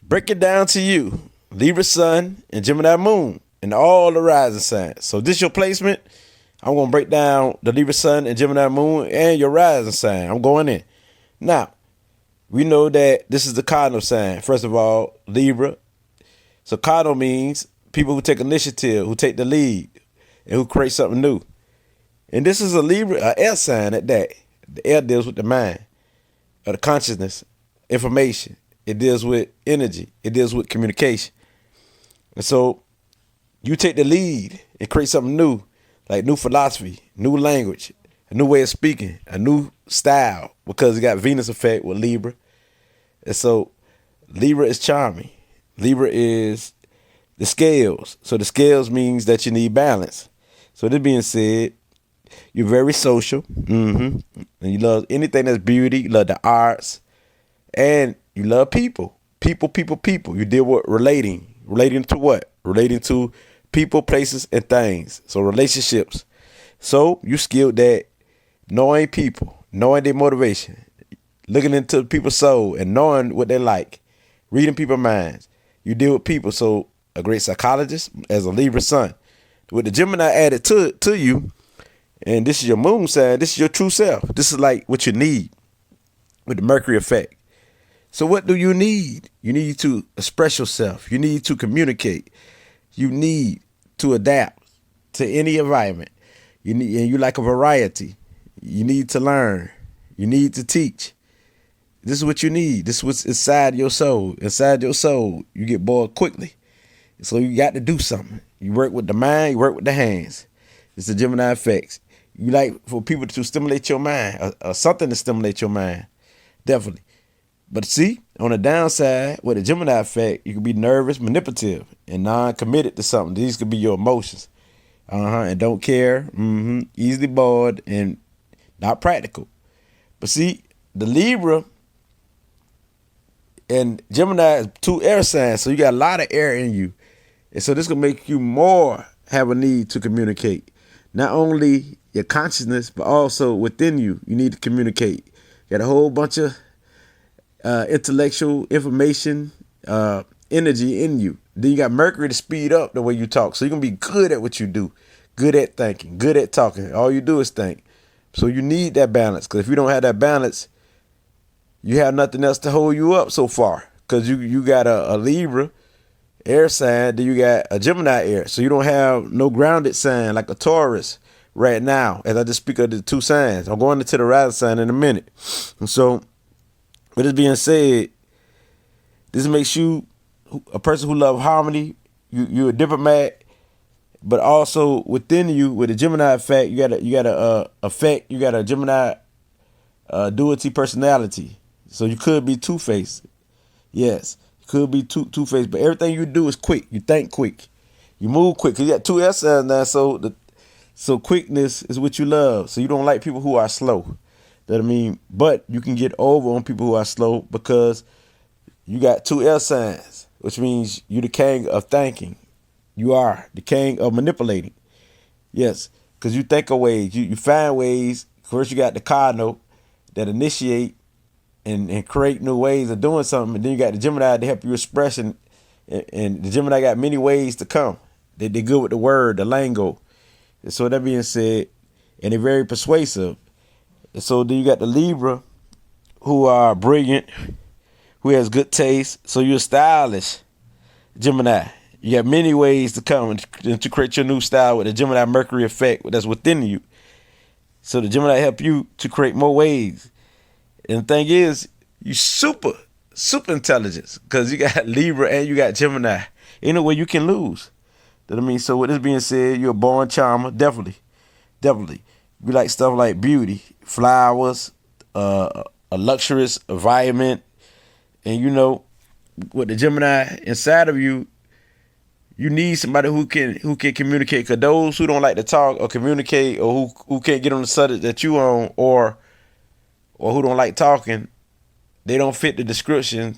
break it down to you. Libra sun and Gemini moon and all the rising signs. So this your placement. I'm going to break down the Libra sun and Gemini moon and your rising sign. I'm going in. Now, we know that this is the cardinal sign. First of all, Libra. So cardinal means people who take initiative, who take the lead, and who create something new. And this is a Libra, an air sign at that. The air deals with the mind, or the consciousness, information. It deals with energy. It deals with communication. And so you take the lead and create something new, like new philosophy, new language, a new way of speaking, a new style, because it got Venus effect with Libra. And so Libra is charming. Libra is the scales. So the scales means that you need balance. So this being said, you're very social. And you love anything that's beauty. You love the arts. And you love people. People. You deal with relating. Relating to what? Relating to people, places, and things. So relationships. So you skilled at knowing people, knowing their motivation, looking into people's soul and knowing what they like, reading people's minds. You deal with people. So a great psychologist as a Libra sun. With the Gemini added to you, and this is your moon sign, this is your true self. This is like what you need with the Mercury effect. So what do you need? You need to express yourself. You need to communicate. You need to adapt to any environment. And you like a variety. You need to learn. You need to teach. This is what you need. This is what's inside your soul. Inside your soul, you get bored quickly. So you got to do something. You work with the mind, you work with the hands. It's the Gemini effects. You like for people to stimulate your mind, or something to stimulate your mind. Definitely. But see, on the downside, with the Gemini effect, you can be nervous, manipulative, and non-committed to something. These could be your emotions. And don't care, easily bored, and not practical. But see, the Libra and Gemini is two air signs, so you got a lot of air in you. And so this can make you more have a need to communicate. Not only your consciousness, but also within you, you need to communicate. You got a whole bunch of intellectual information, energy in you. Then you got Mercury to speed up the way you talk. So you're going to be good at what you do, good at thinking, good at talking. All you do is think. So you need that balance, because if you don't have that balance, you have nothing else to hold you up so far, because you got a Libra air sign, then you got a Gemini air. So you don't have no grounded sign like a Taurus right now, as I just speak of the two signs. I'm going into the rising sign in a minute. And so with this being said, this makes you a person who loves harmony. You're a diplomat, but also within you, with the Gemini effect, you got a Gemini duality personality. So you could be two-faced. Yes, you could be two-faced, but everything you do is quick. You think quick. You move quick. 'Cause you got two S signs now, so quickness is what you love. So you don't like people who are slow. That I mean, but you can get over on people who are slow because you got two L signs, which means you're the king of thinking. You are the king of manipulating. Yes, because you think of ways. You find ways. First, you got the cardinal that initiate and create new ways of doing something. And then you got the Gemini to help you express. And the Gemini got many ways to come. They're good with the word, the lingo. And so that being said, and they're very persuasive. And so then you got the Libra, who are brilliant, who has good taste. So you're stylish, Gemini. You got many ways to come and to create your new style with the Gemini Mercury effect that's within you. So the Gemini help you to create more ways. And the thing is, you super intelligence, because you got Libra and you got Gemini. Ain't no way you can lose. That I mean, so with this being said, you're a born charmer, definitely. You like stuff like beauty, flowers, a luxurious environment, and you know, with the Gemini inside of you, you need somebody who can communicate. Because those who don't like to talk or communicate, or who can't get on the subject that you on, or who don't like talking, they don't fit the description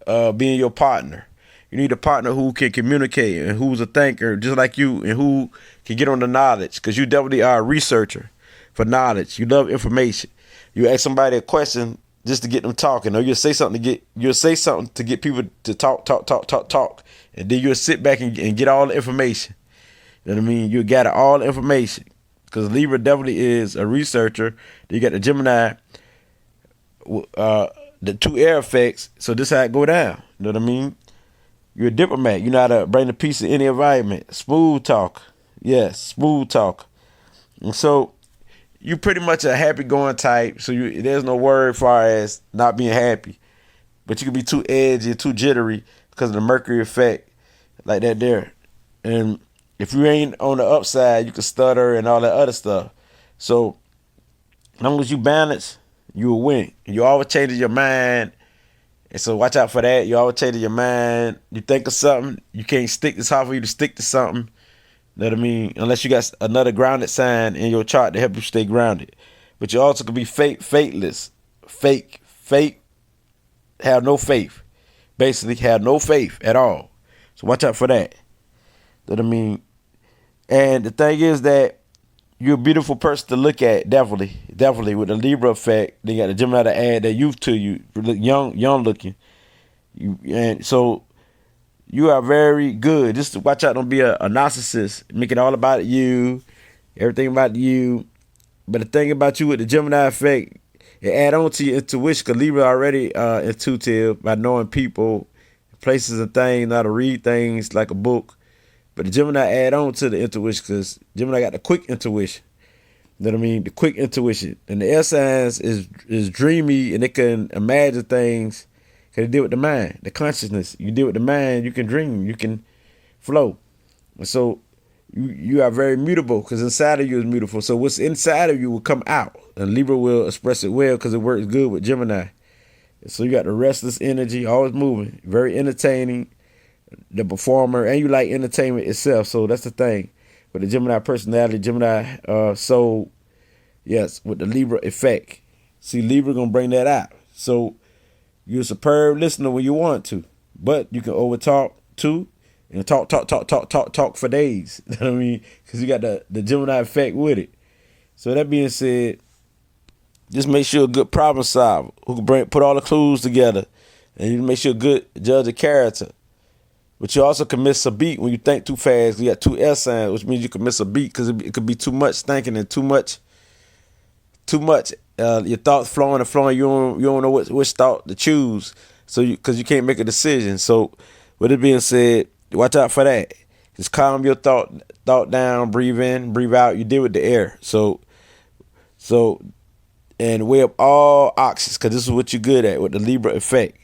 of being your partner. You need a partner who can communicate and who's a thinker just like you, and who can get on the knowledge, because you definitely are a researcher for knowledge. You love information. You ask somebody a question just to get them talking, or you'll say something to get people to talk, and then you'll sit back and get all the information. You know what I mean? You'll gather all the information, because Libra definitely is a researcher. Then you got the Gemini, the two air effects. So this how it go down. You know what I mean? You're a diplomat. You know how to bring the peace in any environment. Smooth talk. Yes, smooth talk. And so you pretty much a happy-going type. So there's no word as far as not being happy. But you can be too edgy, too jittery because of the Mercury effect, like that there. And if you ain't on the upside, you can stutter and all that other stuff. So as long as you balance, you will win. You always changing your mind. And so watch out for that. You always changing your mind. You think of something, you can't stick. It's hard for you to stick to something. You know what I mean? Unless you got another grounded sign in your chart to help you stay grounded. But you also could be fateless. Fake. Have no faith. Basically, have no faith at all. So watch out for that. You know what I mean? And the thing is that you're a beautiful person to look at, definitely with the Libra effect. They got the Gemini to add that youth to you, young looking. And so you are very good. Just to watch out, don't be a narcissist. Make it all about you, everything about you. But the thing about you with the Gemini effect, it add on to your intuition, because Libra already intuitive by knowing people, places and things, how to read things like a book. But the Gemini add on to the intuition, because Gemini got the quick intuition. You know what I mean? The quick intuition. And the air signs is dreamy, and they can imagine things, because they deal with the mind, the consciousness. You deal with the mind, you can dream, you can flow. And so you are very mutable, because inside of you is mutable. So what's inside of you will come out. And Libra will express it well, because it works good with Gemini. So you got the restless energy, always moving, very entertaining, the performer, and you like entertainment itself. So that's the thing with the Gemini personality, Gemini soul, yes, with the Libra effect. See, Libra gonna bring that out. So you're a superb listener when you want to, but you can overtalk too, and talk for days. You know what I mean? Because you got the Gemini effect with it. So that being said, just make sure a good problem solver who can put all the clues together, and you make sure a good judge of character. But you also can miss a beat when you think too fast. You got two air signs, which means you can miss a beat, because it could be too much thinking and too much. Your thoughts flowing. You don't know which thought to choose. So because you can't make a decision. So with it being said, watch out for that. Just calm your thought down. Breathe in, breathe out. You deal with the air. So and weigh up all options, because this is what you're good at with the Libra effect.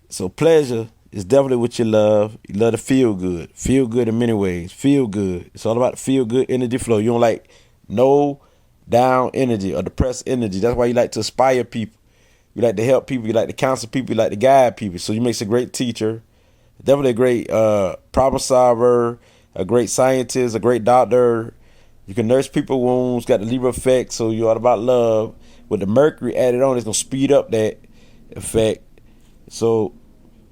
So pleasure is definitely what you love. You love to feel good. Feel good in many ways. Feel good. It's all about the feel good energy flow. You don't like no down energy or depressed energy. That's why you like to inspire people. You like to help people. You like to counsel people. You like to guide people. So you make a great teacher. Definitely a great problem solver, a great scientist, a great doctor. You can nurse people's wounds. Got the Libra effect. So you're all about love. With the Mercury added on, it's going to speed up that effect. So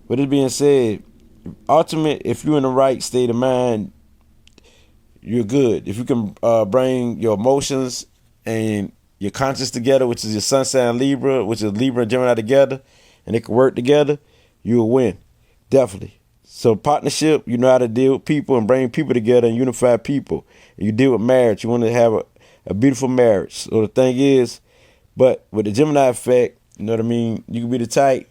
with it being said, ultimate, if you're in the right state of mind, you're good. If you can bring your emotions and your conscience together, which is your sun sign Libra, which is Libra and Gemini together, and they can work together, you will win. Definitely. So partnership, you know how to deal with people and bring people together and unify people. And you deal with marriage. You want to have a beautiful marriage. So the thing is, but with the Gemini effect, you know what I mean? You can be the type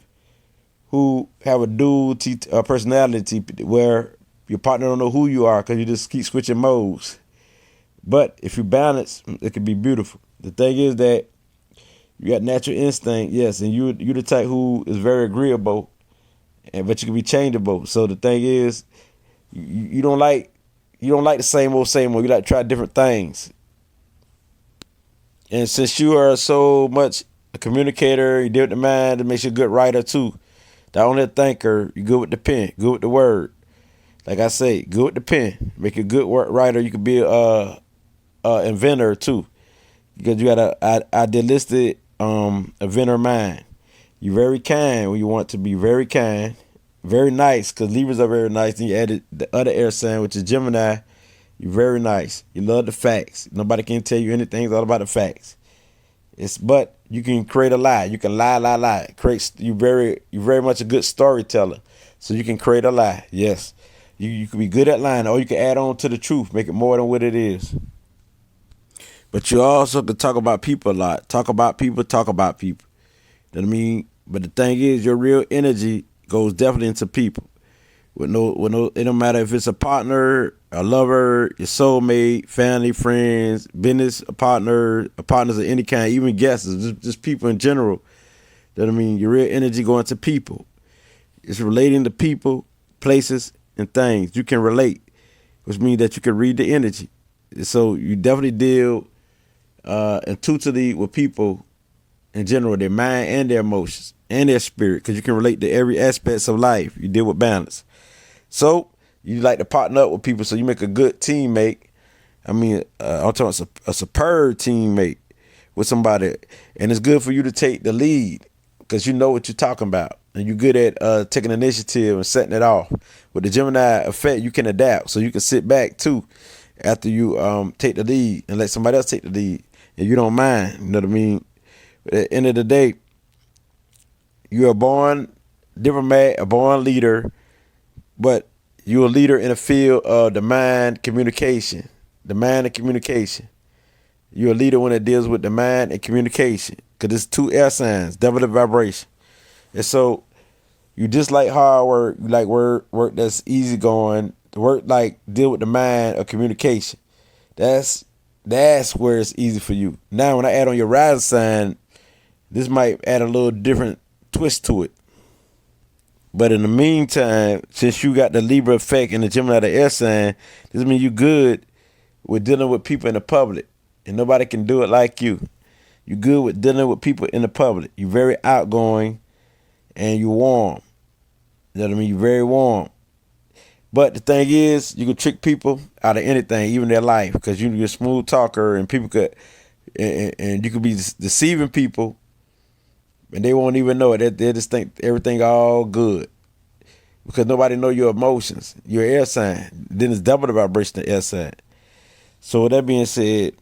who have a dual personality where your partner don't know who you are, because you just keep switching modes. But if you balance, it can be beautiful. The thing is that you got natural instinct, yes, and you the type who is very agreeable, but you can be changeable. So the thing is, you don't like the same old. You like to try different things. And since you are so much a communicator, you deal with the mind, it makes you a good writer too. Not only a thinker, you good with the pen, good with the word. Like I say, good with the pen. Make you a good writer. You could be a inventor too, because you got a idealistic inventor mind. You're very kind when you want to be very kind, very nice, because Libras are very nice. Then you added the other air sign, which is Gemini. You're very nice. You love the facts. Nobody can tell you anything. It's all about the facts. But You can create a lie. You can lie. You very much a good storyteller. So you can create a lie. Yes. You can be good at lying, or you can add on to the truth, make it more than what it is. But you also can talk about people a lot. Talk about people. You know what I mean? But the thing is, your real energy goes definitely into people. With no, it don't matter if it's a partner, a lover, your soulmate, family, friends, business, partners of any kind, even guests, just people in general. You know what I mean? Your real energy going to people. It's relating to people, places, and things. You can relate, which means that you can read the energy. So you definitely deal intuitively with people in general, their mind and their emotions and their spirit, because you can relate to every aspects of life. You deal with balance. So you like to partner up with people, so you make a good teammate. I mean, I'm talking about a superb teammate with somebody, and it's good for you to take the lead because you know what you're talking about, and you're good at taking initiative and setting it off. With the Gemini effect, you can adapt, so you can sit back too after you take the lead and let somebody else take the lead, and you don't mind. You know what I mean? But at the end of the day, you're a born diplomat, a born leader. But you're a leader in the field of the mind communication. The mind and communication. You're a leader when it deals with the mind and communication. Because it's two air signs, double the vibration. And so you just like hard work, you like work that's easy going, work like deal with the mind of communication. That's where it's easy for you. Now when I add on your rising sign, this might add a little different twist to it. But in the meantime, since you got the Libra effect and the Gemini, the air sign, this means you good with dealing with people in the public. And nobody can do it like you. You good with dealing with people in the public. You're very outgoing and you're warm. You know what I mean? You're very warm. But the thing is, you can trick people out of anything, even their life, because you're a smooth talker and people could, and you could be deceiving people. And they won't even know it. They just think everything all good. Because nobody know your emotions. Your air sign. Then it's double the vibration of air sign. So with that being said,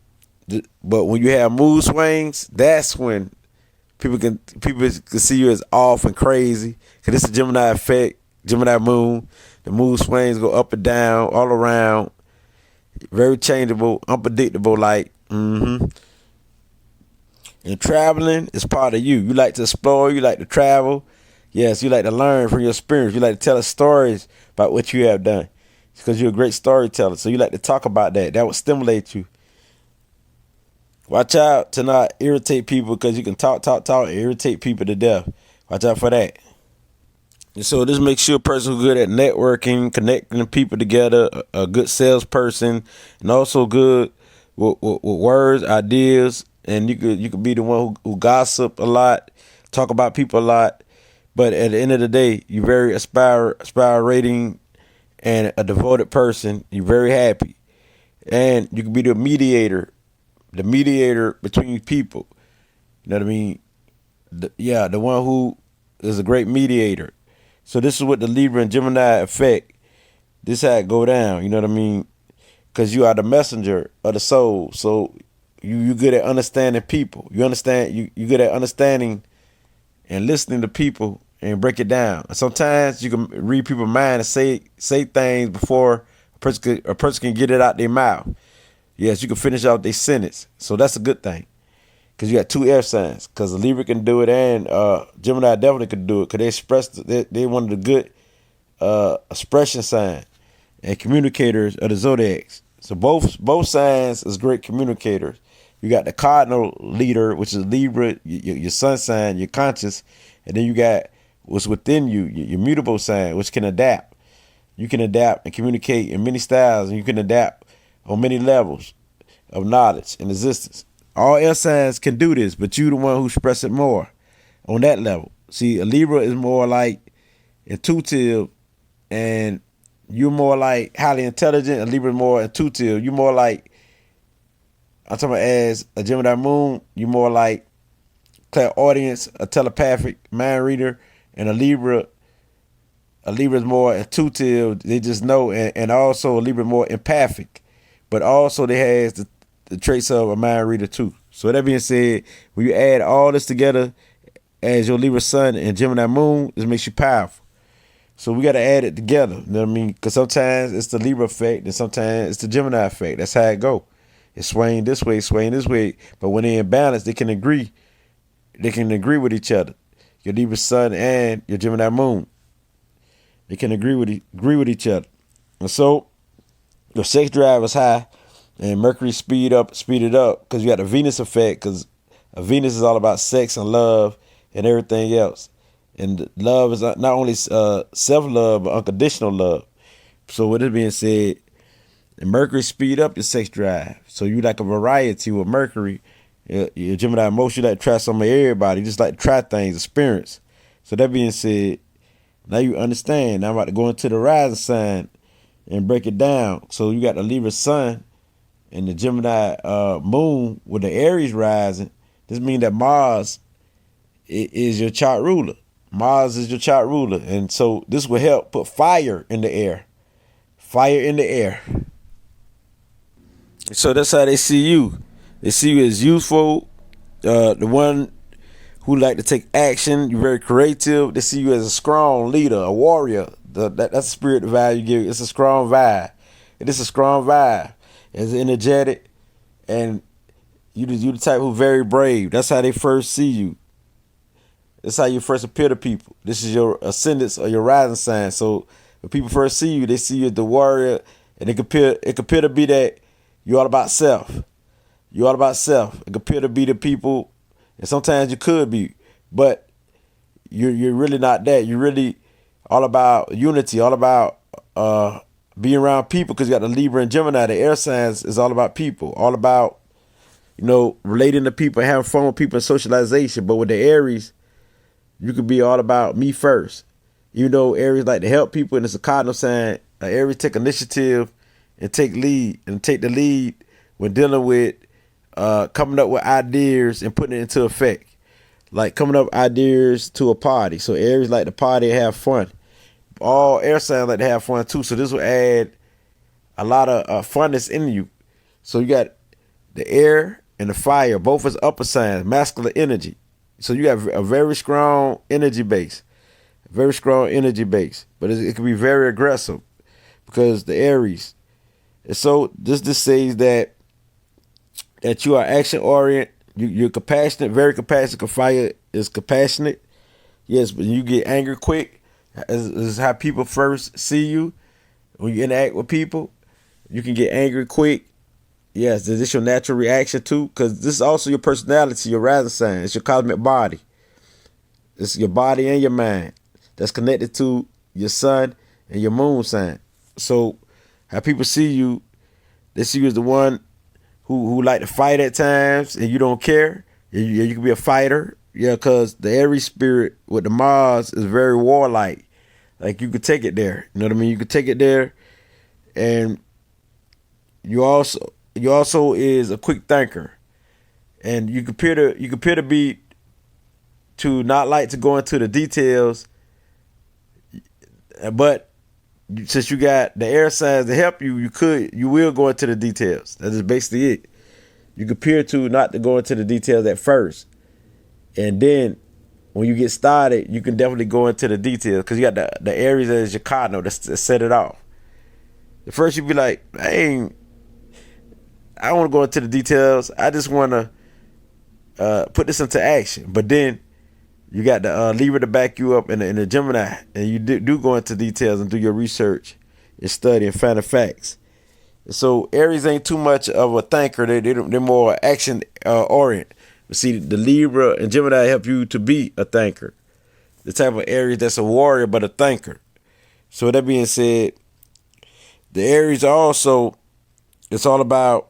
but when you have mood swings, that's when people can see you as off and crazy. Because it's a Gemini effect, Gemini moon. The mood swings go up and down, all around. Very changeable, unpredictable, like, And traveling is part of you. You like to explore. You like to travel. Yes, you like to learn from your experience. You like to tell us stories about what you have done. It's because you're a great storyteller. So you like to talk about that. That would stimulate you. Watch out to not irritate people because you can talk, and irritate people to death. Watch out for that. And so this makes you a person who's good at networking, connecting people together, a good salesperson, and also good with words, ideas. And you could be the one who gossip a lot, talk about people a lot, but at the end of the day, you're very aspirating and a devoted person. You're very happy, and you can be the mediator between people. You know what I mean? The one who is a great mediator. So this is what the Libra and Gemini effect. This how it go down. You know what I mean? Because you are the messenger of the soul. So you good at understanding people. You understand. You good at understanding and listening to people and break it down. And sometimes you can read people's mind and say things before a person can get it out their mouth. Yes, you can finish out their sentence. So that's a good thing. Because you got two air signs. Because the Libra can do it and Gemini definitely can do it. Because they one of the good expression sign and communicators of the zodiacs. So both signs is great communicators. You got the cardinal leader, which is Libra, your sun sign, your conscious, and then you got what's within you, your mutable sign, which can adapt. You can adapt and communicate in many styles, and you can adapt on many levels of knowledge and existence. All air signs can do this, but you the one who express it more on that level. See, a Libra is more like intuitive, and you're more like highly intelligent. A Libra is more intuitive. You're more like, I'm talking about as a Gemini moon, you're more like clairaudience, a telepathic mind reader, and a Libra is more intuitive. They just know, and also a Libra more empathic, but also they has the traits of a mind reader too. So that being said, when you add all this together as your Libra sun and Gemini moon, this makes you powerful. So we got to add it together. You know what I mean? Because sometimes it's the Libra effect and sometimes it's the Gemini effect. That's how it go. It's swaying this way, swaying this way. But when they're in balance, they can agree. They can agree with each other. Your Libra sun and your Gemini moon. They can agree with each other. And so your sex drive is high and Mercury speeded up because you got the Venus effect, because Venus is all about sex and love and everything else. And love is not only self-love, but unconditional love. So with it being said, Mercury speed up your sex drive. So you like a variety with Mercury. Your Gemini emotion, you like to try some of everybody. You just like to try things, experience. So that being said, now you understand. Now I'm about to go into the rising sign and break it down. So you got the Libra sun and the Gemini moon with the Aries rising. This means that Mars is your chart ruler. Mars is your chart ruler. And so this will help put fire in the air. Fire in the air. So that's how they see you. They see you as youthful, the one who like to take action. You're very creative. They see you as a strong leader, a warrior. That's the spirit vibe you give. It's a strong vibe. It is a strong vibe. It's energetic. And you the type who's very brave. That's how they first see you. That's how you first appear to people. This is your ascendant or your rising sign. So when people first see you, they see you as the warrior, and it could appear to be that you're all about self. You're all about self. It could appear to be the people, and sometimes you could be, but you're really not that. You're really all about unity, all about being around people, because you got the Libra and Gemini. The air signs is all about people, all about, relating to people, having fun with people, and socialization. But with the Aries, you could be all about me first. Even though Aries like to help people, and it's a cardinal sign, Aries take initiative and take the lead when dealing with coming up with ideas and putting it into effect. Like coming up with ideas to a party. So Aries like to party and have fun. All air signs like to have fun too. So this will add a lot of funness in you. So you got the air and the fire, both as upper signs, masculine energy. So you have a very strong energy base. Very strong energy base. But it can be very aggressive because the Aries. And so this says that you are action oriented. You're compassionate, very compassionate. Fire is compassionate. Yes, but you get angry quick. This is how people first see you. When you interact with people, you can get angry quick. Yes, this is your natural reaction too, because this is also your personality, your rising sign. It's your cosmic body. It's your body and your mind that's connected to your sun and your moon sign. So how people see you, they see you as the one who like to fight at times, and you don't care. You can be a fighter, because the Aries spirit with the Mars is very warlike. Like you could take it there. You know what I mean? You could take it there, and you also is a quick thinker, and you could appear to be to not like to go into the details, but since you got the air signs to help you, you will go into the details. That is basically it. You could appear to not to go into the details at first, and then when you get started, you can definitely go into the details, because you got the Aries as your cardinal to set it off. At first you be like, I don't want to go into the details. I just want to put this into action. But then you got the Libra to back you up, and the Gemini, and you do go into details and do your research and study and find the facts. So Aries ain't too much of a thinker. They're more action oriented. But see, the Libra and Gemini help you to be a thinker. The type of Aries that's a warrior but a thinker. So that being said, the Aries also, it's all about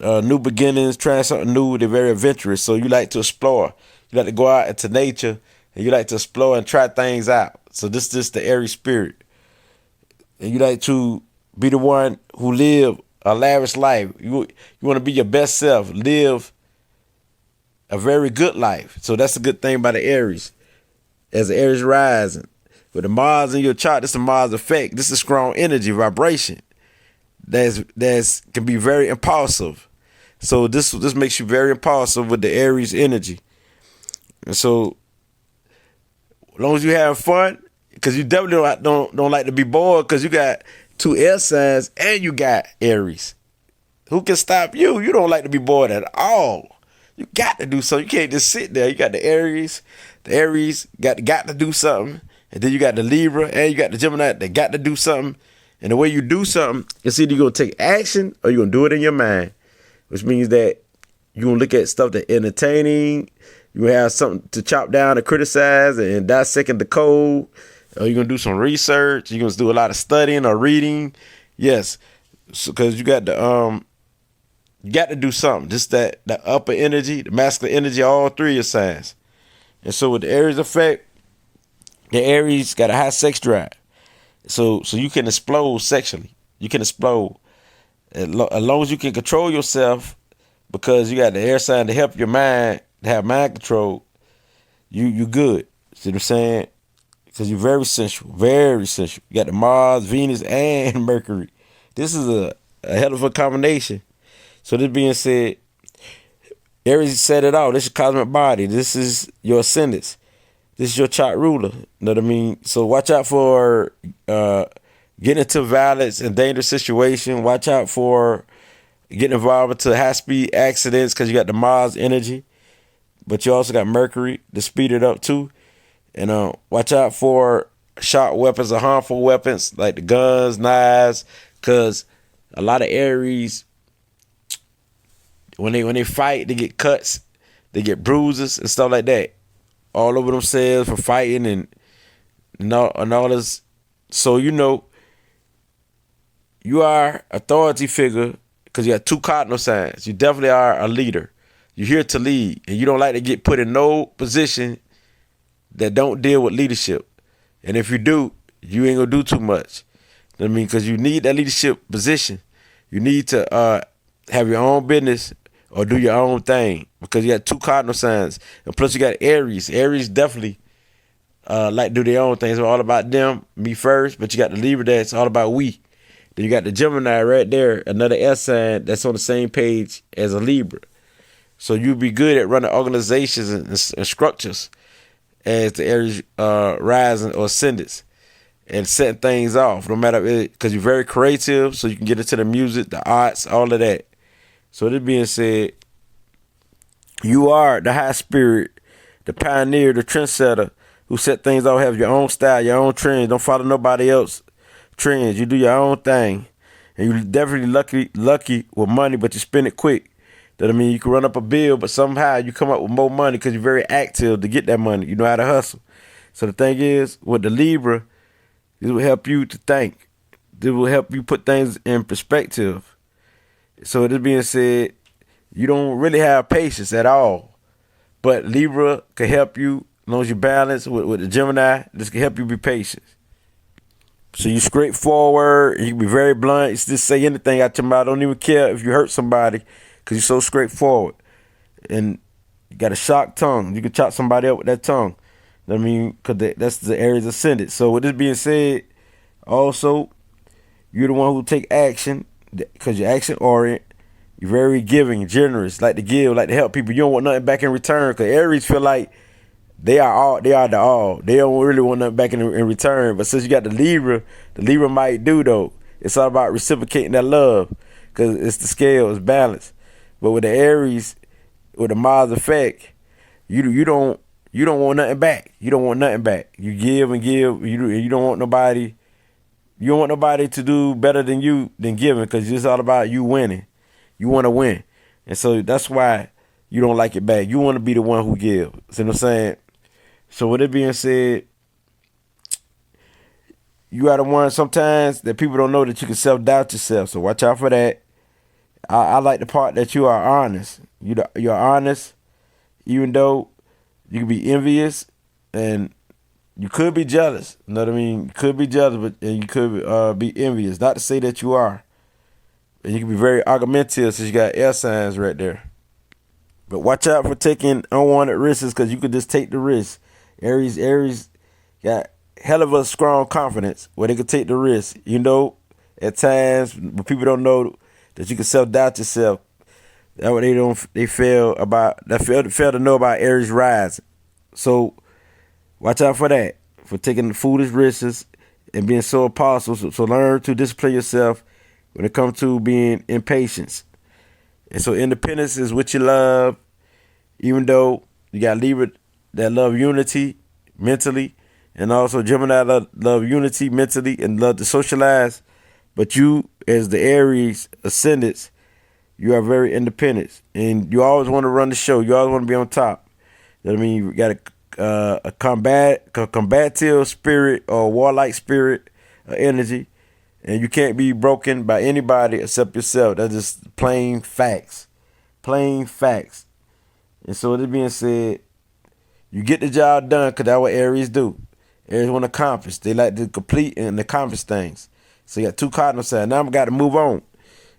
new beginnings, trying something new. They're very adventurous. So you like to explore. You like to go out into nature, and you like to explore and try things out. So this is the Aries spirit. And you like to be the one who live a lavish life. You want to be your best self. Live a very good life. So that's a good thing about the Aries. As the Aries rising, with the Mars in your chart, this is the Mars effect. This is strong energy, vibration. That's can be very impulsive. So this makes you very impulsive with the Aries energy. And so as long as you have fun, because you definitely don't like to be bored, because you got 2 air signs and you got Aries. Who can stop you? You don't like to be bored at all. You got to do something. You can't just sit there. You got the Aries. The Aries got to do something. And then you got the Libra and you got the Gemini. They got to do something. And the way you do something, it's either you're going to take action or you're going to do it in your mind. Which means that you're going to look at stuff that's entertaining. You have something to chop down and criticize and dissect the code. Or you're going to do some research. You're going to do a lot of studying or reading. Yes. Because you got to do something. Just that upper energy, the masculine energy, all 3 of your signs. And so with the Aries effect, the Aries got a high sex drive. So you can explode sexually. You can explode. As long as you can control yourself, because you got the air sign to help your mind, to have mind control, you good. See what I'm saying? Because you're very sensual. Very sensual. You got the Mars, Venus, and Mercury. This is a hell of a combination. So this being said, Aries set it out. This is your cosmic body. This is your ascendants. This is your chart ruler. You know what I mean? So watch out for getting into violence and dangerous situations. Watch out for getting involved into high-speed accidents, because you got the Mars energy. But you also got Mercury to speed it up too. And watch out for sharp weapons or harmful weapons like the guns, knives, because a lot of Aries, when they fight, they get cuts, they get bruises and stuff like that all over themselves for fighting and all this. So you are authority figure because you got 2 cardinal signs. You definitely are a leader. You're here to lead, and you don't like to get put in no position that don't deal with leadership. And if you do, you ain't gonna do too much. I mean, because you need that leadership position. You need to have your own business or do your own thing, because you got 2 cardinal signs. And plus you got Aries. Aries definitely like to do their own thing. It's all about them, me first. But you got the Libra that's all about we. Then you got the Gemini right there, another S sign that's on the same page as a Libra. So you'll be good at running organizations and structures as the Aries rising or ascendants, and setting things off, no matter, because you're very creative, so you can get into the music, the arts, all of that. So this being said, you are the high spirit, the pioneer, the trendsetter, who set things off, have your own style, your own trends. Don't follow nobody else trends. You do your own thing. And you're definitely lucky with money, but you spend it quick. That I mean, you can run up a bill, but somehow you come up with more money because you're very active to get that money. You know how to hustle. So the thing is, with the Libra, this will help you to think. This will help you put things in perspective. So this being said, you don't really have patience at all. But Libra can help you, as long as you balance with the Gemini. This can help you be patient. So you straightforward, you can be very blunt. You just say anything out your mouth. I don't even care if you hurt somebody, because you're so straightforward. And you got a sharp tongue. You can chop somebody up with that tongue. I mean, because that's the Aries ascendant. So with this being said, also, you're the one who take action, because you're action oriented. You're very giving, generous, like to give, like to help people. You don't want nothing back in return, because Aries feel like they are the all. They don't really want nothing back in return. But since you got the Libra might do though. It's all about reciprocating that love, because it's the scale, it's balance. But with the Aries, with the Mars effect, you don't want nothing back. You don't want nothing back. You give and give. You don't want nobody. You don't want nobody to do better than you than giving, because it's all about you winning. You want to win, and so that's why you don't like it back. You want to be the one who gives. See what I'm saying? So with it being said, you are the one sometimes that people don't know that you can self-doubt yourself. So watch out for that. I like the part that you are honest. You're honest, even though you can be envious and you could be jealous. You know what I mean? You could be jealous, and you could be envious. Not to say that you are. And you can be very argumentative, since you got air signs right there. But watch out for taking unwanted risks, because you could just take the risk. Aries got hell of a strong confidence where they could take the risk. At times when people don't know that you can self-doubt yourself, That what they fail to know about Aries rising. So watch out for that, for taking foolish risks and being so apostle. So learn to discipline yourself when it comes to being impatient. And so independence is what you love, even though you got Libra that love unity mentally, and also Gemini love unity mentally and love to socialize. But you, as the Aries ascendants, you are very independent, and you always want to run the show. You always want to be on top. You know what I mean? You got a combative spirit or warlike spirit energy, and you can't be broken by anybody except yourself. That's just plain facts. Plain facts. And so, this being said, you get the job done because that's what Aries do. Aries want to accomplish. They like to complete and accomplish things. So you got two cardinal signs. Now I got to move on.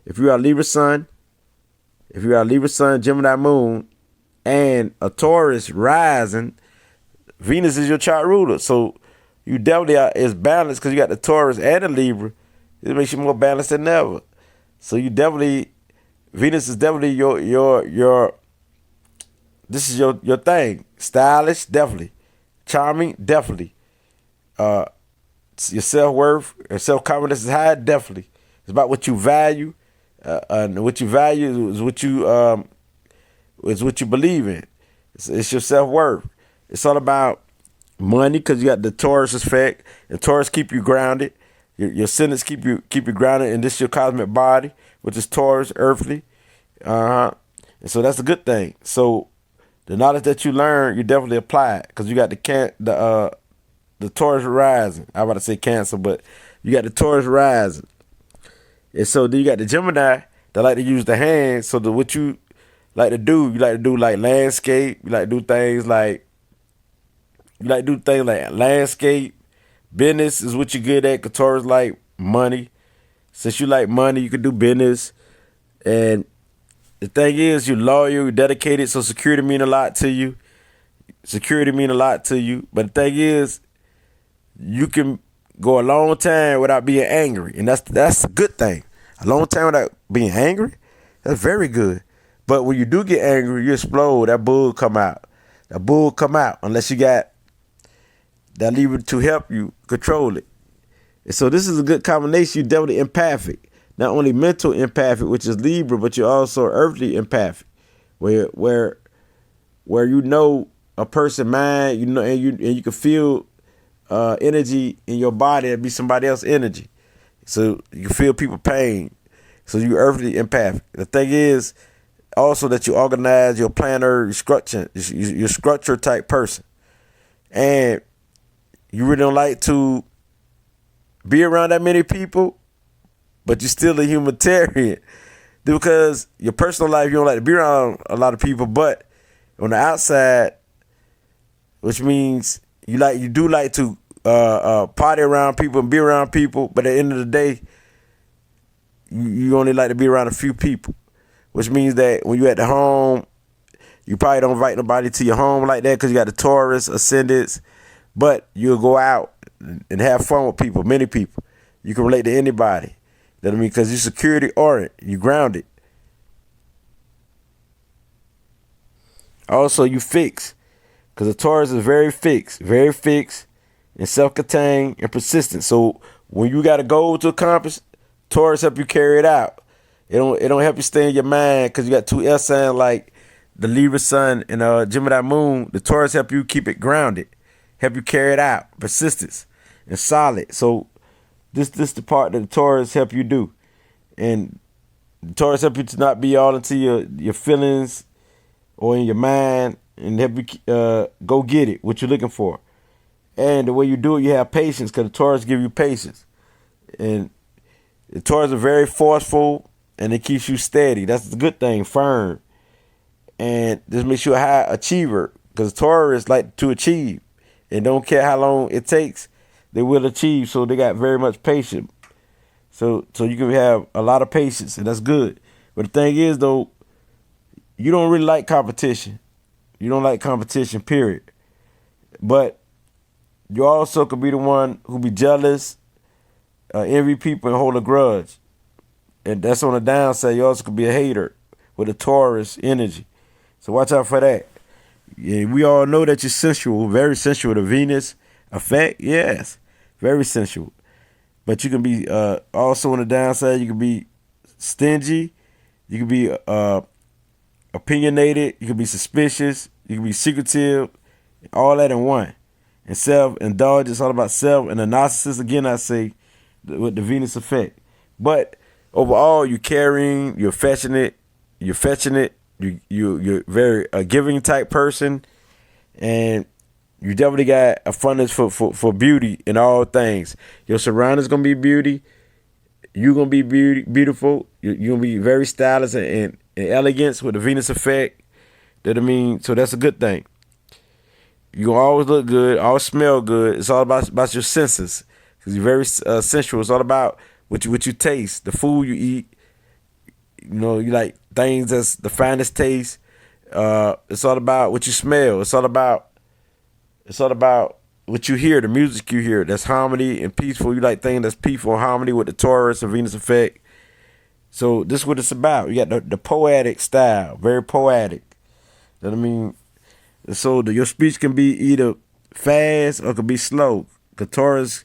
If you are Libra Sun, Gemini Moon, and a Taurus rising, Venus is your chart ruler. So you definitely is balanced because you got the Taurus and the Libra. It makes you more balanced than ever. So you definitely, Venus is definitely your this is your thing. Stylish, definitely. Charming, definitely. Your self-worth and self-confidence is high, definitely. It's about what you value. And what you value is what you believe in. It's your self-worth. It's all about money because you got the Taurus effect, and Taurus keep you grounded. Your ascendants keep you grounded, and this is your cosmic body, which is Taurus, earthly. And so that's a good thing. So the knowledge that you learn, you definitely apply it because you got the Taurus rising. I was about to say Cancer, but you got the Taurus rising. And so then you got the Gemini that like to use the hands. So what you like to do, you like to do like landscape. You like to do things like landscape. Business is what you're good at. 'Cause Taurus like money. Since you like money, you can do business. And the thing is, you're loyal, you're dedicated. So security mean a lot to you. But the thing is, you can go a long time without being angry, and that's a good thing. A long time without being angry, that's very good. But when you do get angry, you explode. That bull come out. Unless you got that Libra to help you control it. And so this is a good combination. You're definitely empathic, not only mental empathic, which is Libra, but you're also earthly empathic, where you know a person mind, you know, and you can feel energy in your body that be somebody else's energy. So you feel people pain. So you earthly empathic. The thing is also that you organize, you're a planner, you're structure type person. And you really don't like to be around that many people, but you're still a humanitarian. Because your personal life, you don't like to be around a lot of people, but on the outside, which means you do like to party around people and be around people, but at the end of the day, you only like to be around a few people, which means that when you're at the home, you probably don't invite nobody to your home like that because you got the Taurus ascendants, but you'll go out and have fun with people, many people. You can relate to anybody. You know what I mean? Because you're security oriented, you grounded. Also, you fix, because the Taurus is very fixed, and self-contained and persistent. So when you got a goal to accomplish, Taurus help you carry it out. It don't help you stay in your mind because you got two L signs like the Libra Sun and Gemini Moon. The Taurus help you keep it grounded, help you carry it out, persistence and solid. So this the part that the Taurus help you do, and the Taurus help you to not be all into your feelings or in your mind, and help you go get it, what you're looking for. And the way you do it, you have patience because the Taurus give you patience. And the Taurus are very forceful and it keeps you steady. That's the good thing, firm. And this makes you a high achiever because Taurus like to achieve and don't care how long it takes, they will achieve. So they got very much patience. So you can have a lot of patience, and that's good. But the thing is, though, you don't really like competition. You don't like competition, period. But you also could be the one who be jealous, envy people, and hold a grudge. And that's on the downside. You also could be a hater, with the Taurus energy. So watch out for that. Yeah, we all know that you're sensual, very sensual. The Venus effect, yes, very sensual. But you can be also on the downside. You can be stingy. You can be opinionated. You can be suspicious. You can be secretive. All that in one. And self-indulgence, it's all about self. And the narcissist, again, I say, with the Venus effect. But overall, you're caring, you're affectionate, you're very a giving type person, and you definitely got a fondness for beauty in all things. Your surroundings gonna be beauty. You're gonna be beautiful. You're gonna be very stylish and elegance with the Venus effect. That I mean, so that's a good thing. You're gonna always look good, always smell good. It's all about your senses, because you're very sensual. It's all about what you taste, the food you eat. You know, you like things that's the finest taste. It's all about what you smell. It's all about what you hear, the music you hear. That's harmony and peaceful. You like things that's peaceful and harmony with the Taurus and Venus effect. So this is what it's about. You got the poetic style, very poetic. You know what I mean? So your speech can be either fast or it can be slow. The Taurus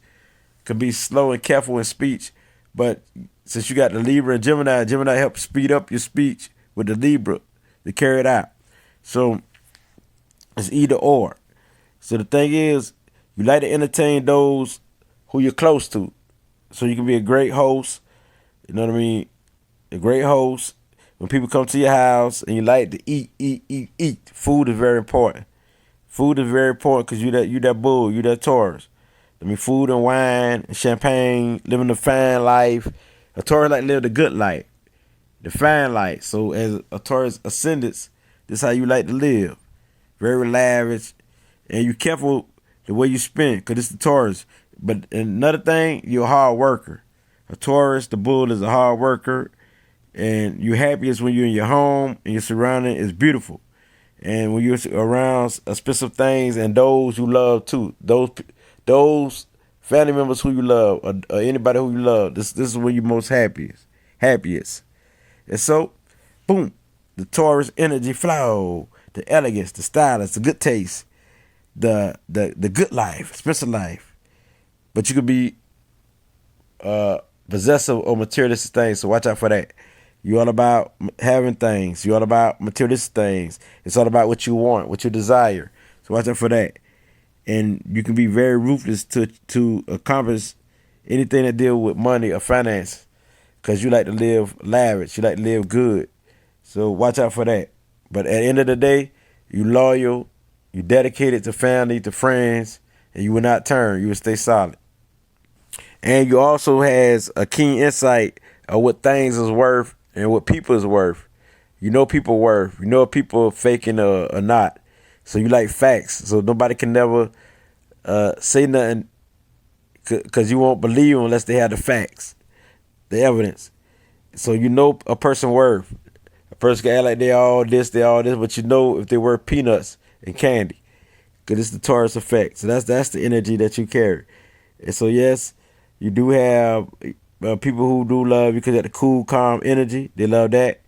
can be slow and careful in speech, but since you got the Libra and Gemini helps speed up your speech with the Libra to carry it out. So it's either or. So the thing is, you like to entertain those who you're close to. So you can be a great host. You know what I mean? A great host. When people come to your house and you like to eat. Food is very important. Food is very important because you that bull, you that Taurus. I mean, food and wine and champagne, living the fine life. A Taurus like to live the good life, the fine life. So as a Taurus ascendant, this is how you like to live. Very lavish. And you careful the way you spend, because it's the Taurus. But another thing, you're a hard worker. A Taurus, the bull, is a hard worker. And you're happiest when you're in your home and your surrounding is beautiful. And when you're around expensive things and those you love too, those family members who you love or anybody who you love, this is when you're most happiest. And so, boom, the Taurus energy flow, the elegance, the stylist, the good taste, the good life, expensive life. But you could be possessive of materialistic things, so watch out for that. You're all about having things. You're all about materialistic things. It's all about what you want, what you desire. So watch out for that. And you can be very ruthless to accomplish anything that deal with money or finance, because you like to live lavish. You like to live good. So watch out for that. But at the end of the day, you loyal, you dedicated to family, to friends, and you will not turn. You will stay solid. And you also has a keen insight of what things is worth and what people is worth. You know people worth. You know if people are faking or not. So you like facts. So nobody can never say nothing because you won't believe them unless they have the facts, the evidence. So you know a person worth. A person can act like they all this, but you know if they worth peanuts and candy, because it's the Taurus effect. So that's the energy that you carry. And so yes, you do have people who do love you because of the cool, calm energy. They love that.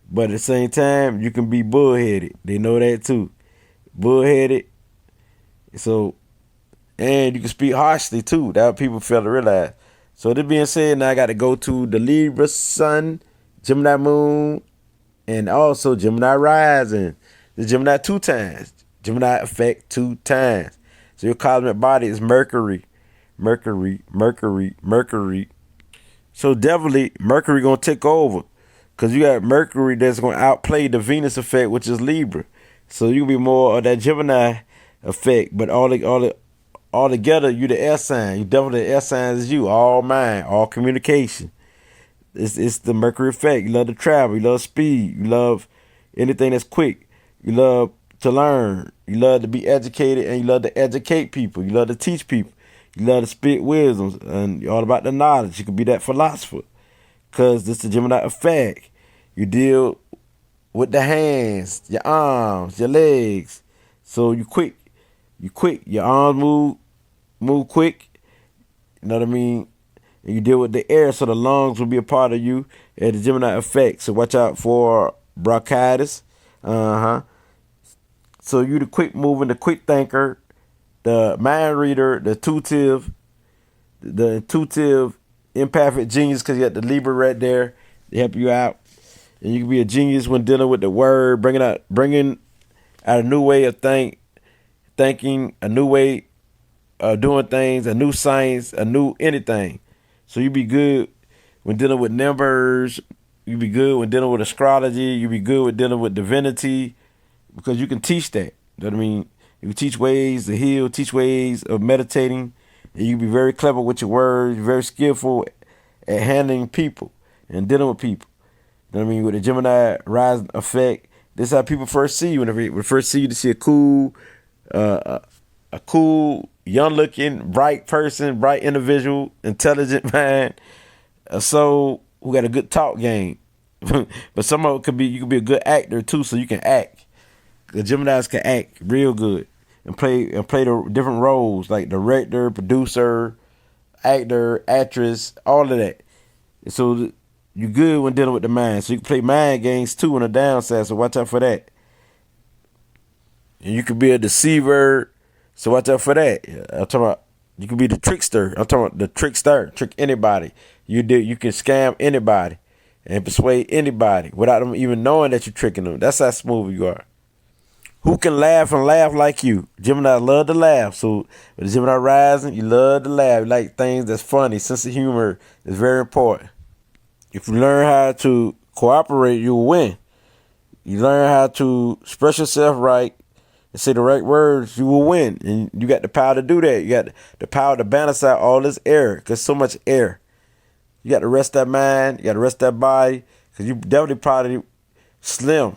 But at the same time, you can be bullheaded. They know that too. Bullheaded. So, and you can speak harshly too. That people fail to realize. So this being said, now I got to go to the Libra Sun, Gemini Moon, and also Gemini Rising. The Gemini 2 times. Gemini effect 2 times. So your cosmic body is Mercury. So definitely Mercury gonna take over, because you got Mercury that's gonna outplay the Venus effect, which is Libra. So you can be more of that Gemini effect, but all together you the air sign. You definitely the air sign is you, all mind, all communication. It's the Mercury effect. You love to travel, you love speed, you love anything that's quick, you love to learn, you love to be educated, and you love to educate people, you love to teach people. You love to spit wisdom, and you're all about the knowledge. You could be that philosopher, because this is the Gemini effect. You deal with the hands, your arms, your legs. So you quick. Your arms move quick. You know what I mean? And you deal with the air, so the lungs will be a part of you. And the Gemini effect. So watch out for bronchitis. Uh-huh. So you the quick moving, the quick thinker, the mind reader, the intuitive, empathic genius, because you got the Libra right there to help you out. And you can be a genius when dealing with the word, bringing out a new way of thinking, a new way of doing things, a new science, a new anything. So you be good when dealing with numbers. You be good when dealing with astrology. You be good with dealing with divinity, because you can teach that. You know what I mean? You can teach ways to heal, teach ways of meditating, and you can be very clever with your words, very skillful at handling people and dealing with people. You know what I mean? With the Gemini rising effect, this is how people first see you. Whenever they first see you, to see a cool, young-looking, bright person, bright individual, intelligent mind, a soul who got a good talk game. But some of it you could be a good actor too, so you can act. The Geminis can act real good and play the different roles like director, producer, actor, actress, all of that. So you good when dealing with the mind. So you can play mind games too on the downside. So watch out for that. And you could be a deceiver. So watch out for that. I'm talking about you could be the trickster. I'm talking about the trickster. Trick anybody. You can scam anybody and persuade anybody without them even knowing that you're tricking them. That's how smooth you are. Who can laugh and laugh like you? Gemini love to laugh. So with the Gemini rising, you love to laugh. You like things that's funny. Sense of humor is very important. If you learn how to cooperate, you'll win. You learn how to express yourself right and say the right words, you will win. And you got the power to do that. You got the power to balance out all this air, because so much air. You got to rest that mind. You got to rest that body, because you definitely probably slim.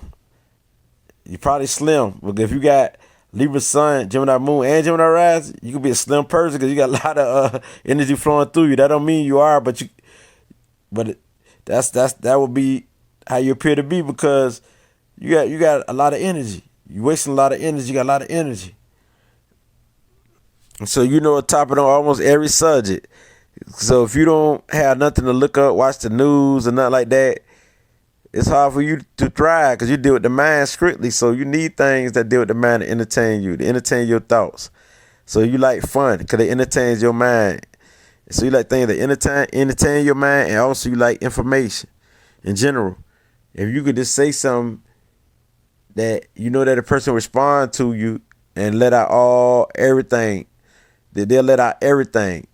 You're probably slim. But if you got Libra Sun, Gemini Moon, and Gemini Rise, you could be a slim person because you got a lot of energy flowing through you. That don't mean you are, but that would be how you appear to be, because you got a lot of energy. You wasting a lot of energy. You got a lot of energy. And so you know what top it on almost every subject. So if you don't have nothing to look up, watch the news or nothing like that, it's hard for you to thrive, because you deal with the mind strictly. So you need things that deal with the mind to entertain you, to entertain your thoughts. So you like fun because it entertains your mind. So you like things that entertain your mind, and also you like information in general. If you could just say something that you know that a person will respond to you and let out everything, that they'll let out everything,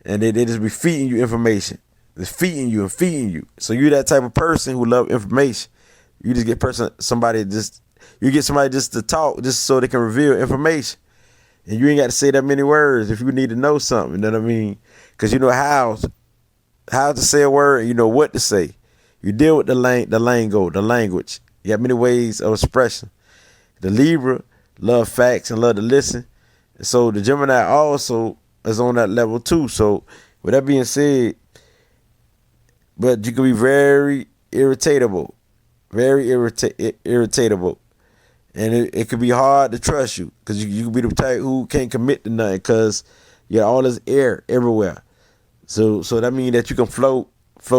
and they just be feeding you information. It's feeding you and feeding you. So you're that type of person who love information. You just get somebody just to talk just so they can reveal information. And you ain't got to say that many words if you need to know something. You know what I mean? Because you know how to say a word, and you know what to say. You deal with the lingo, the language. You got many ways of expression. The Libra love facts and love to listen. And so the Gemini also is on that level too. So with that being said, but you can be very irritatable, irritatable. And it could be hard to trust you, because you can be the type who can't commit to nothing, because you got all this air everywhere. So that means that you can float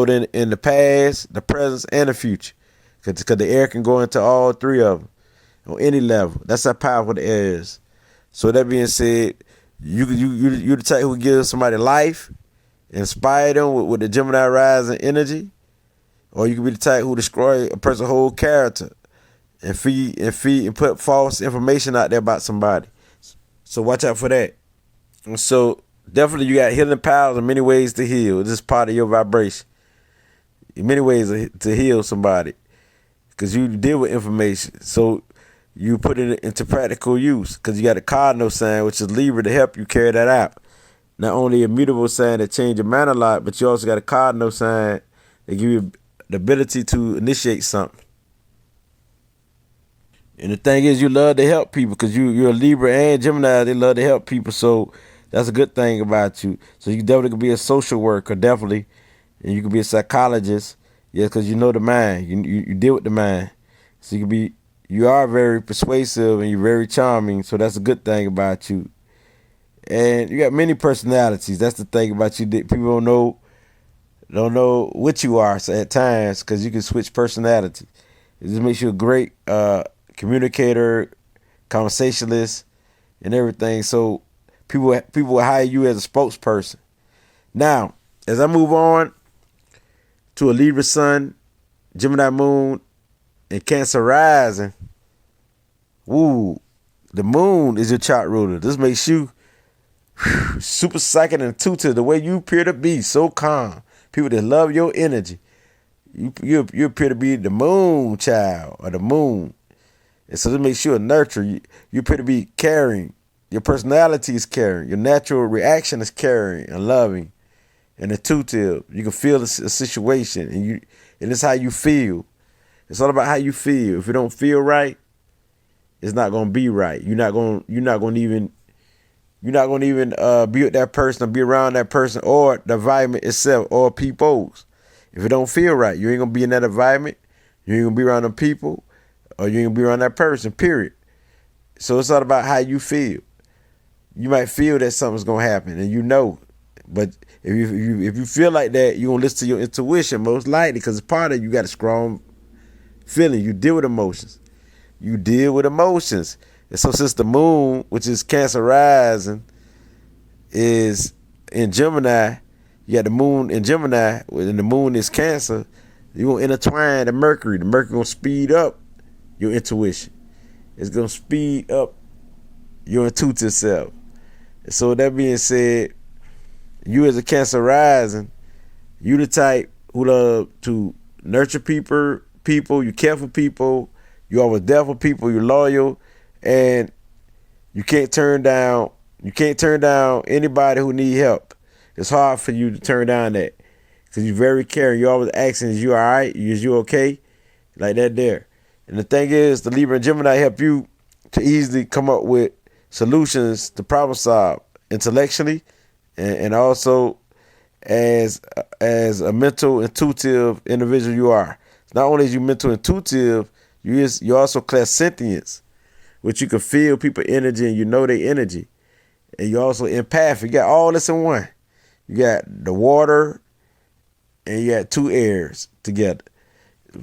in the past, the present, and the future, because the air can go into all three of them on any level. That's how powerful the air is. So that being said, you're the type who gives somebody life, inspire them with the Gemini rising energy, or you can be the type who destroy a person's whole character and feed and put false information out there about somebody. So watch out for that. And so definitely you got healing powers in many ways to heal. This is part of your vibration. In many ways to heal somebody, because you deal with information. So you put it into practical use, because you got a cardinal sign, which is Libra, to help you carry that out. Not only a mutable sign that change your mind a lot, but you also got a cardinal sign that give you the ability to initiate something. And the thing is, you love to help people, because you're a Libra and Gemini. They love to help people, so that's a good thing about you. So you definitely could be a social worker, definitely, and you could be a psychologist, yeah, because you know the mind. You deal with the mind, so you are very persuasive and you're very charming. So that's a good thing about you. And you got many personalities. That's the thing about you. People don't know what you are at times, because you can switch personality. It just makes you a great communicator, conversationalist, and everything. So people will hire you as a spokesperson. Now, as I move on to a Libra Sun, Gemini Moon, and Cancer Rising, woo, the Moon is your chart ruler. This makes you super psychic and intuitive. The way you appear to be, so calm. People that love your energy. You appear to be the Moon child or the Moon. And so this makes you a nurturer. You appear to be caring. Your personality is caring. Your natural reaction is caring and loving and intuitive. You can feel a situation, and it's how you feel. It's all about how you feel. If you don't feel right, it's not gonna be right. You're not gonna even be with that person or be around that person or the environment itself or peoples. If it don't feel right, you ain't gonna be in that environment. You ain't gonna be around them people, or you ain't gonna be around that person. Period. So it's all about how you feel. You might feel that something's gonna happen, and you know, but if you feel like that, you're gonna listen to your intuition most likely, because it's part of you got a strong feeling. You deal with emotions. And so since the Moon, which is Cancer rising, is in Gemini, you got the Moon in Gemini, and the Moon is Cancer, you're going to intertwine the Mercury. The Mercury going to speed up your intuition. It's going to speed up your intuitive self. And so with that being said, you as a Cancer rising, you the type who love to nurture people, you care for people, you always there for people, you're loyal, and you can't turn down anybody who need help. It's hard for you to turn down that, because you're very caring. You're always asking, is you all right? Is you okay? Like that there. And the thing is, the Libra and Gemini help you to easily come up with solutions to problem solve intellectually, and also as a mental, intuitive individual you are. Not only is you mental intuitive, you also clairsentience, which you can feel people's energy and you know their energy. And you're also empathic. You got all this in one. You got the water and you got two airs together.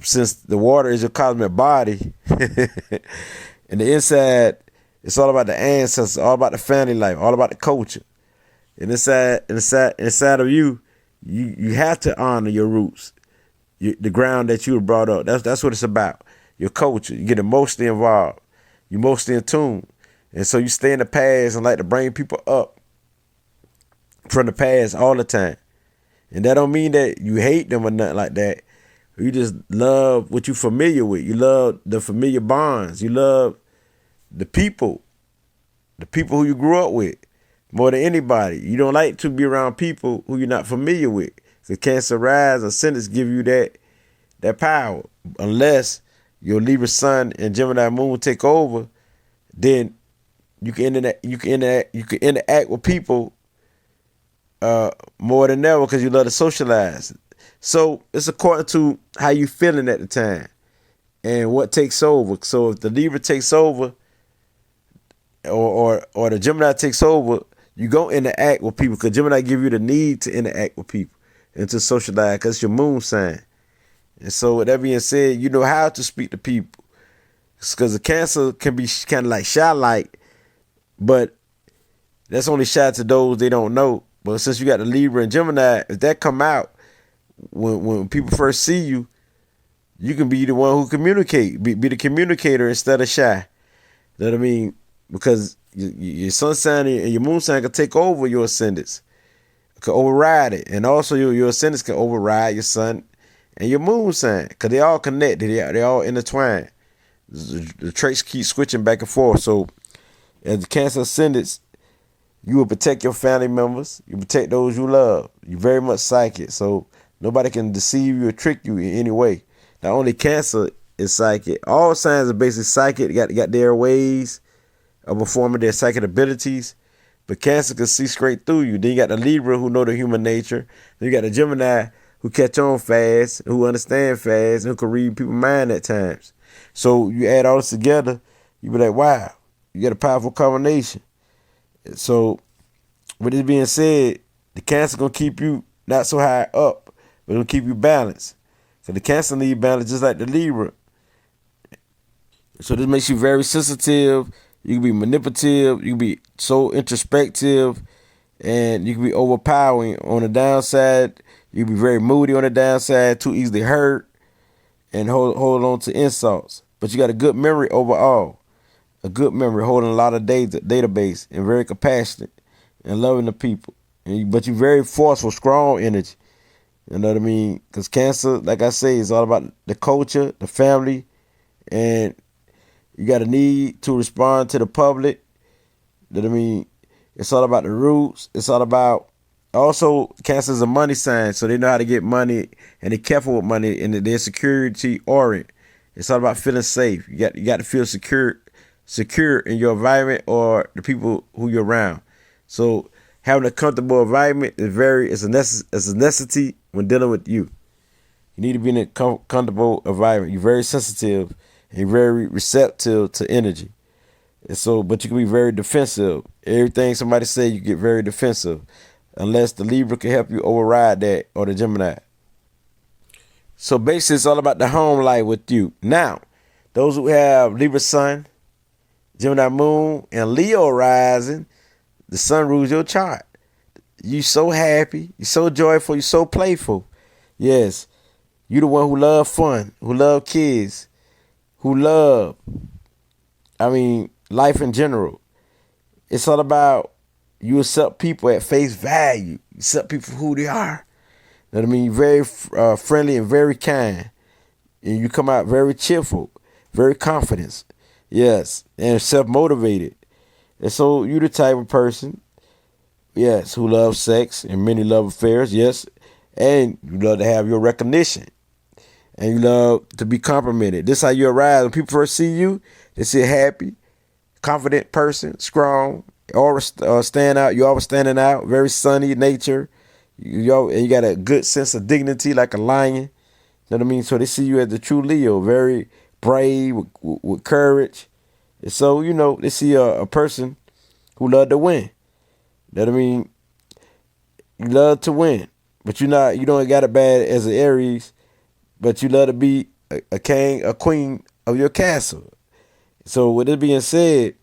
Since the water is your cosmic body, and the inside, it's all about the ancestors, all about the family life, all about the culture. And inside of you, you have to honor your roots, the ground that you were brought up. That's what it's about. Your culture. You get emotionally involved. You're mostly in tune. And so you stay in the past and like to bring people up from the past all the time. And that don't mean that you hate them or nothing like that. You just love what you're familiar with. You love the familiar bonds. You love the people who you grew up with more than anybody. You don't like to be around people who you're not familiar with. So Cancer rise and ascendants give you that power. Unless your Libra Sun and Gemini Moon take over, then you can interact with people more than ever, because you love to socialize. So it's according to how you feeling at the time and what takes over. So if the Libra takes over, or the Gemini takes over, you go interact with people, because Gemini give you the need to interact with people and to socialize, because it's your moon sign. And so with that being said, you know how to speak to people, because the Cancer can be kind of like shy-like, but that's only shy to those they don't know. But since you got the Libra and Gemini, if that come out, when people first see you, you can be the one who communicate, be the communicator instead of shy. You know what I mean? Because your sun sign and your moon sign can take over your ascendants, can override it, and also your ascendants can override your sun and your moon sign, because they all connected, they all intertwined. The traits keep switching back and forth. So as the Cancer ascendants, you will protect your family members. You protect those you love. You're very much psychic, so nobody can deceive you or trick you in any way. Not only Cancer is psychic, all signs are basically psychic. They got their ways of performing their psychic abilities, but Cancer can see straight through you. Then you got the Libra, who know the human nature. Then you got the Gemini, who catch on fast, who understand fast, and who can read people's mind at times. So you add all this together, you be like, wow, you got a powerful combination. So with this being said, the Cancer gonna keep you not so high up, but it'll keep you balanced. So the Cancer need balance just like the Libra. So this makes you very sensitive. You can be manipulative. You can be so introspective, and you can be overpowering on the downside. You can be very moody on the downside, too easily hurt, and hold on to insults. But you got a good memory overall. A good memory, holding a lot of database, and very compassionate and loving the people. But you're very forceful, strong energy. You know what I mean? Because Cancer, like I say, is all about the culture, the family, and you got a need to respond to the public. You know what I mean? It's all about the roots. It's all about, also, Cancer is a money sign, so they know how to get money, and they're careful with money, and they're security oriented. It's all about feeling safe. You got to feel secure in your environment or the people who you're around. So having a comfortable environment is a necessity when dealing with you. You need to be in a comfortable environment. You're very sensitive and you're very receptive to energy. And so, but you can be very defensive. Everything somebody say, you get very defensive, unless the Libra can help you override that, or the Gemini. So basically, it's all about the home life with you. Now, those who have Libra Sun, Gemini Moon, and Leo rising, the Sun rules your chart. You so happy, you so joyful, you so playful. Yes, you the one who love fun, who love kids, who love, life in general. It's all about you accept people at face value. You accept people for who they are. You know what I mean? You're very friendly and very kind. And you come out very cheerful, very confident. Yes, and self-motivated. And so you the type of person, yes, who loves sex and many love affairs, yes. And you love to have your recognition. And you love to be complimented. This is how you arise. When people first see you, they see a happy, confident person, strong, always stand out. You're always standing out, very sunny nature. And you got a good sense of dignity like a lion. You know what I mean? So they see you as the true Leo, very brave, with courage. And so, they see a person who love to win. You know what I mean? You love to win. But you don't got it bad as an Aries, but you love to be a king, a queen of your castle. So with it being said,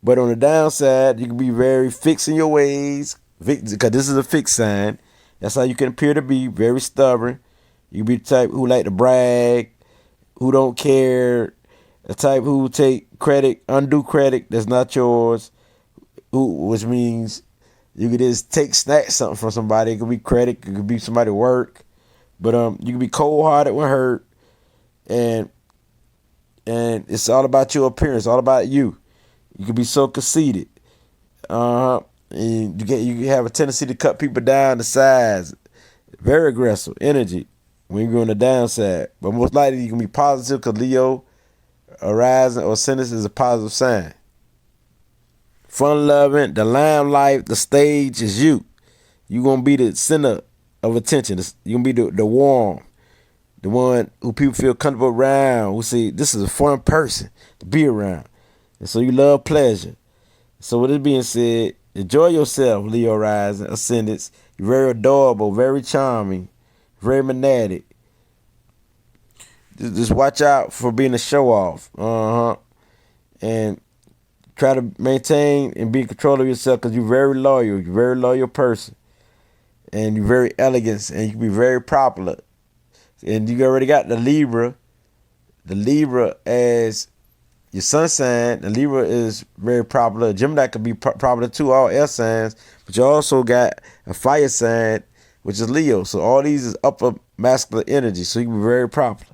but on the downside, you can be very fixed in your ways, because this is a fixed sign. That's how you can appear to be, very stubborn. You can be the type who like to brag, who don't care, the type who take credit, undue credit that's not yours, which means you could just snatch something from somebody. It could be credit, it could be somebody work, but you can be cold-hearted when hurt, and it's all about your appearance, all about you. You can be so conceited. And you have a tendency to cut people down to size. Very aggressive energy when you're on the downside. But most likely you can be positive, because Leo, rising or ascendant, is a positive sign. Fun loving, the limelight, the stage is you. You're going to be the center of attention. You're going to be the warm, the one who people feel comfortable around, who say, this is a fun person to be around. And so you love pleasure. So with it being said, enjoy yourself, Leo rising, ascendants. You're very adorable, very charming, very magnetic. Just watch out for being a show off. And try to maintain and be in control of yourself, because you're very loyal. You're a very loyal person. And you're very elegant, and you can be very popular. And you already got the Libra. The Libra as your sun sign. The Libra is very popular. Gemini could be popular too, all air signs. But you also got a fire sign, which is Leo. So all these is upper masculine energy. So you can be very popular.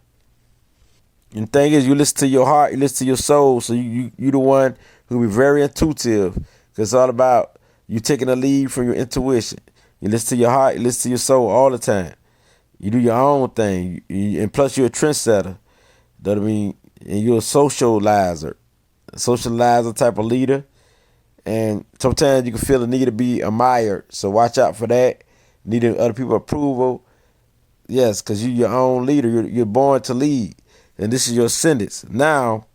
And the thing is, you listen to your heart, you listen to your soul. So you the one who be very intuitive. Because it's all about you taking a lead from your intuition. You listen to your heart, you listen to your soul all the time. You do your own thing. And plus you're a trendsetter. You know what I mean? And you're a socializer type of leader. And sometimes you can feel the need to be admired. So watch out for that. Needing other people's approval. Yes, because you're your own leader. You're born to lead. And this is your ascendants. Now,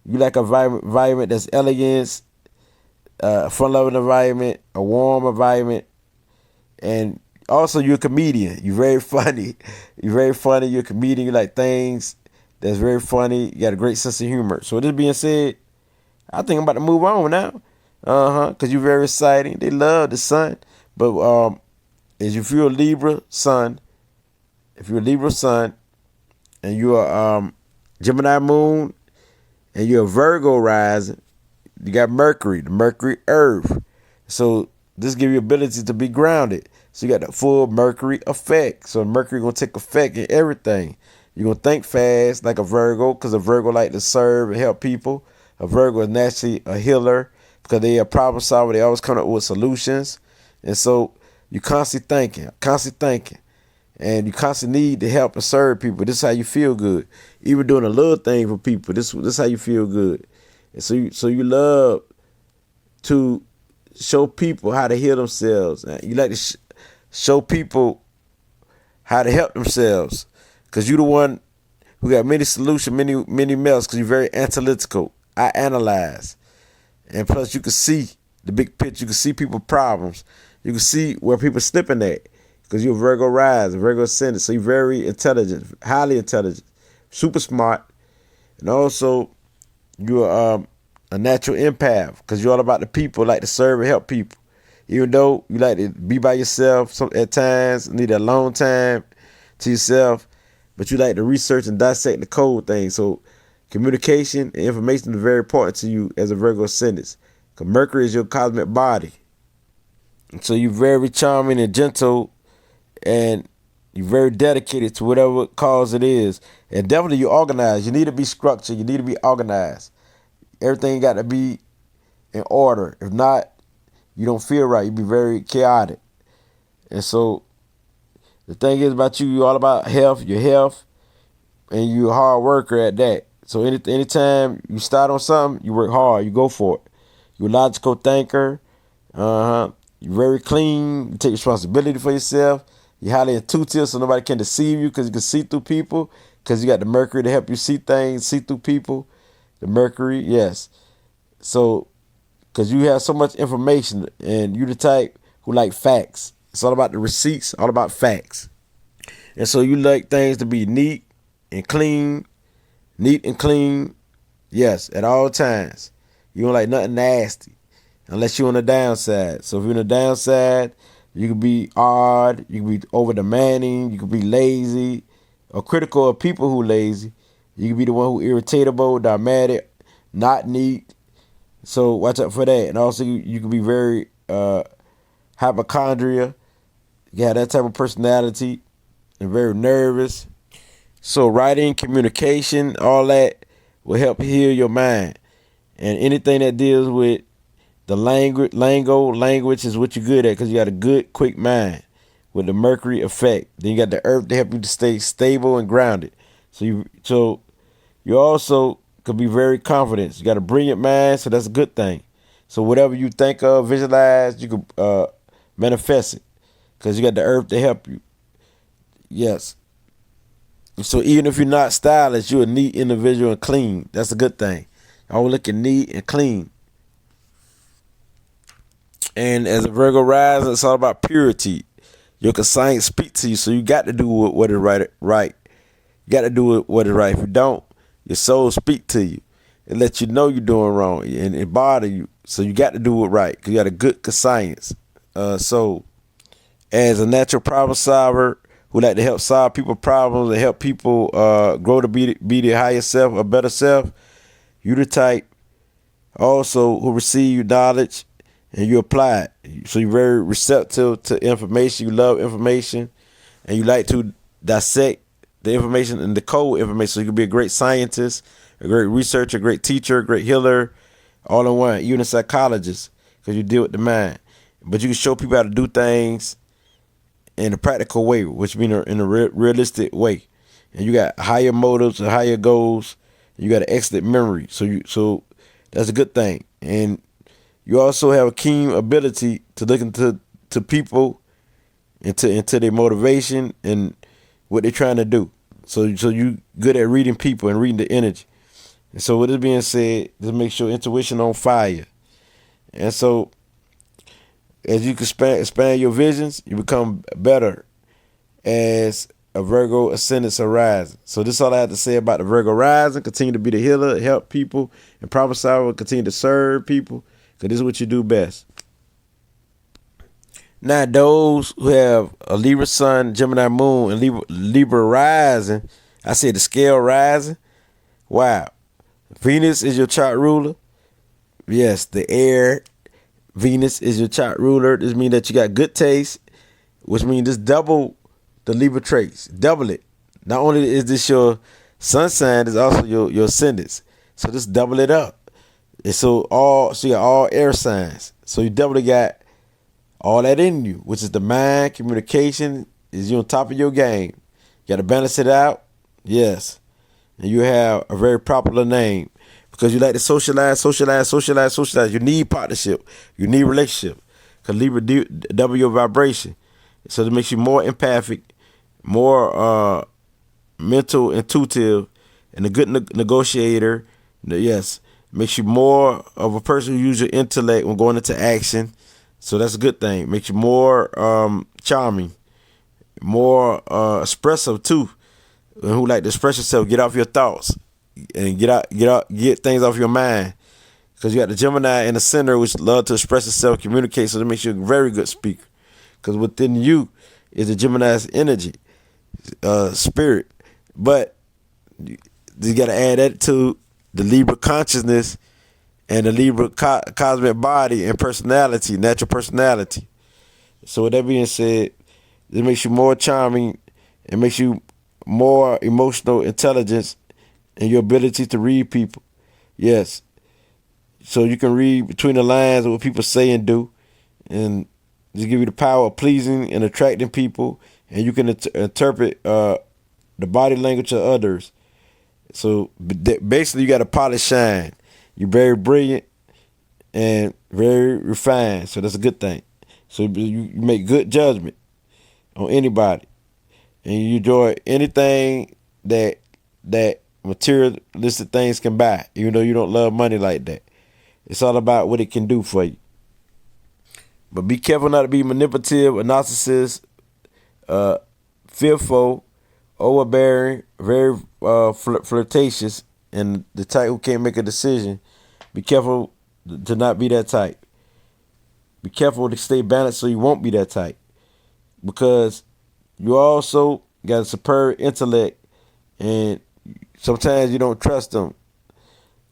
you like a environment that's elegance, fun-loving environment, a warm environment. And also you're a comedian. You're very funny. You're a comedian. You like things that's very funny. You got a great sense of humor. So with this being said, I think I'm about to move on now. Because you're very exciting. They love the sun. But as if you're a Libra sun, and you're Gemini moon, and you're a Virgo rising, you got Mercury, the Mercury Earth. So this gives you ability to be grounded. So you got the full Mercury effect. So Mercury gonna take effect in everything. You're gonna think fast like a Virgo, because a Virgo like to serve and help people. A Virgo is naturally a healer because they are problem solver. They always come up with solutions. And so you constantly thinking. And you constantly need to help and serve people. This is how you feel good. Even doing a little thing for people. This is how you feel good. And so you love to show people how to heal themselves. You like to show people how to help themselves, because you're the one who got many solutions, many melts, because you're very analytical. I analyze. And plus you can see the big picture. You can see people's problems. You can see where people slipping at, because you're a Virgo rise, a Virgo ascendant. So you're very intelligent, highly intelligent, super smart. And also you're a natural empath, because you're all about the people, like to serve and help people. Even though you like to be by yourself at times, need a long time to yourself, but you like to research and dissect the code things. So communication and information is very important to you as a Virgo ascendant, because Mercury is your cosmic body. And so you're very charming and gentle, and you're very dedicated to whatever cause it is. And definitely you're organized. You need to be structured. You need to be organized. Everything got to be in order. If not, you don't feel right. You be very chaotic. And so the thing is about you, you're all about your health, and you're a hard worker at that. So anytime you start on something, you work hard. You go for it. You're a logical thinker. You're very clean. You take responsibility for yourself. You're highly intuitive, so nobody can deceive you, because you can see through people, because you got the Mercury to help you see things, see through people. The Mercury, yes. So, because you have so much information, and you're the type who like facts. It's all about the receipts, all about facts. And so you like things to be neat and clean, yes, at all times. You don't like nothing nasty, unless you're on the downside. So if you're on the downside, you can be odd, you can be over demanding, you can be lazy, or critical of people who lazy. You can be the one who irritable, dogmatic, not neat. So watch out for that. And also you can be very hypochondria. You have that type of personality, and very nervous. So writing, communication, all that will help heal your mind. And anything that deals with the language is what you're good at, because you got a good, quick mind with the Mercury effect. Then you got the Earth to help you to stay stable and grounded. So you also could be very confident. You got a brilliant mind, so that's a good thing. So whatever you think of, visualize, you can manifest it, because you got the Earth to help you. Yes. So even if you're not stylish, you're a neat individual and clean. That's a good thing. Always looking neat and clean. And as a Virgo rising, it's all about purity. Your conscience speak to you, so you got to do what is right. You got to do what is right. If you don't, your soul speak to you and let you know you're doing wrong, and it bother you. So you got to do it right, because you got a good conscience. So as a natural problem solver who like to help solve people problems and help people grow to be their higher self, a better self, you the type also who receive knowledge and you apply it. So you're very receptive to information. You love information, and you like to dissect the information and the code information. So you can be a great scientist, a great researcher, a great teacher, a great healer, all in one. Even a psychologist, because you deal with the mind. But you can show people how to do things in a practical way, which means in a realistic way. And you got higher motives and higher goals. You got an excellent memory. So that's a good thing. And you also have a keen ability to look into people, into their motivation and what they're trying to do. So you good at reading people and reading the energy. And so with this being said, just make sure intuition on fire. And so as you can expand your visions, you become better as a Virgo ascendant or rising. So this is all I have to say about the Virgo rising. Continue to be the healer, help people, and problem solver. Continue to serve people, because this is what you do best. Now, those who have a Libra sun, Gemini moon, and Libra rising, I say the scale rising. Wow. Venus is your chart ruler. Yes, the air. Venus is your chart ruler. This means that you got good taste, which means just double the Libra traits. Double it. Not only is this your sun sign, it's also your ascendants. So just double it up. And so you got all air signs. So you doubly got all that in you, which is the mind, communication, is you on top of your game. You got to balance it out. Yes. And you have a very popular name because you like to socialize. You need partnership. You need relationship. Because Libra double your vibration. So it makes you more empathic, more mental, intuitive, and a good negotiator. Yes. Makes you more of a person who uses your intellect when going into action. So that's a good thing. Makes you more charming, more expressive too. And who like to express yourself, get off your thoughts, and get things off your mind. Because you got the Gemini in the center, which love to express itself, communicate. So that makes you a very good speaker. Because within you is the Gemini's energy, spirit. But you got to add that to the Libra consciousness and the Libra cosmic body and personality, natural personality. So with that being said, it makes you more charming. It makes you more emotional intelligence and your ability to read people. Yes. So you can read between the lines of what people say and do. And just give you the power of pleasing and attracting people. And you can interpret the body language of others. So basically you got a polished shine. You're very brilliant and very refined. So that's a good thing. So you make good judgment on anybody. And you enjoy anything that materialistic things can buy, even though you don't love money like that. It's all about what it can do for you. But be careful not to be manipulative, a narcissist, fearful, overbearing, very flirtatious, and the type who can't make a decision. Be careful to not be that type. Be careful to stay balanced so you won't be that type. Because you also got a superb intellect, and sometimes you don't trust them.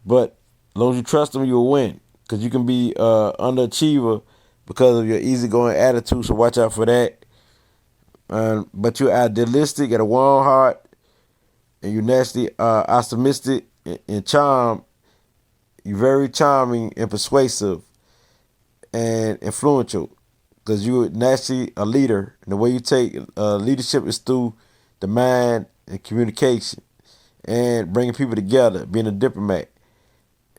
But as long as you trust them, you'll win. Because you can be underachiever because of your easygoing attitude, so watch out for that. But you're idealistic, got a warm heart, and you're naturally optimistic and charm. You're very charming and persuasive and influential. Because you're naturally a leader. And the way you take leadership is through the mind and communication. And bringing people together. Being a diplomat.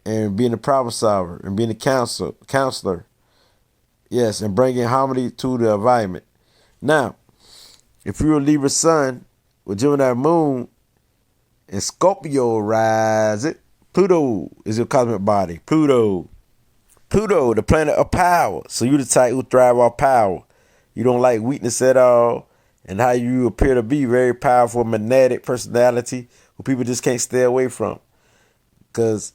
And being a problem solver. And being a counselor. Yes, and bringing harmony to the environment. Now, if you're a Libra sun with Gemini moon and Scorpio rising, Pluto is your cosmic body. Pluto, the planet of power. So you're the type who thrive off power. You don't like weakness at all. And how you appear to be very powerful, magnetic personality who people just can't stay away from. Because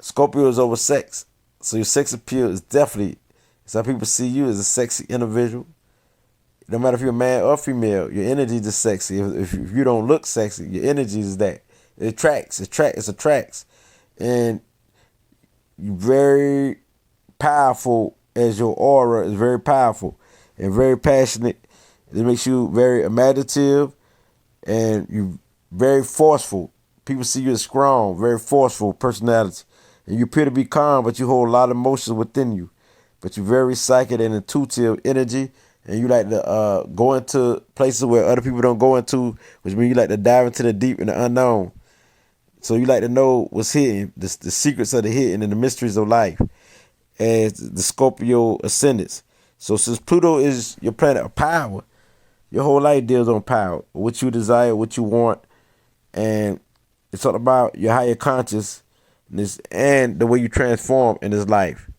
Scorpio is over sex. So your sex appeal is definitely, some people see you as a sexy individual. No matter if you're a man or female, your energy is just sexy. If you don't look sexy, your energy is that. It attracts. And you're very powerful, as your aura is very powerful and very passionate. It makes you very imaginative and you're very forceful. People see you as strong, very forceful personality. And you appear to be calm, but you hold a lot of emotions within you. But you're very psychic and intuitive energy. And you like to go into places where other people don't go into, which means you like to dive into the deep and the unknown. So you like to know what's hidden, the secrets of the hidden and the mysteries of life, as the Scorpio ascendants. So since Pluto is your planet of power, your whole life deals on power, what you desire, what you want, and it's all about your higher consciousness and the way you transform in this life.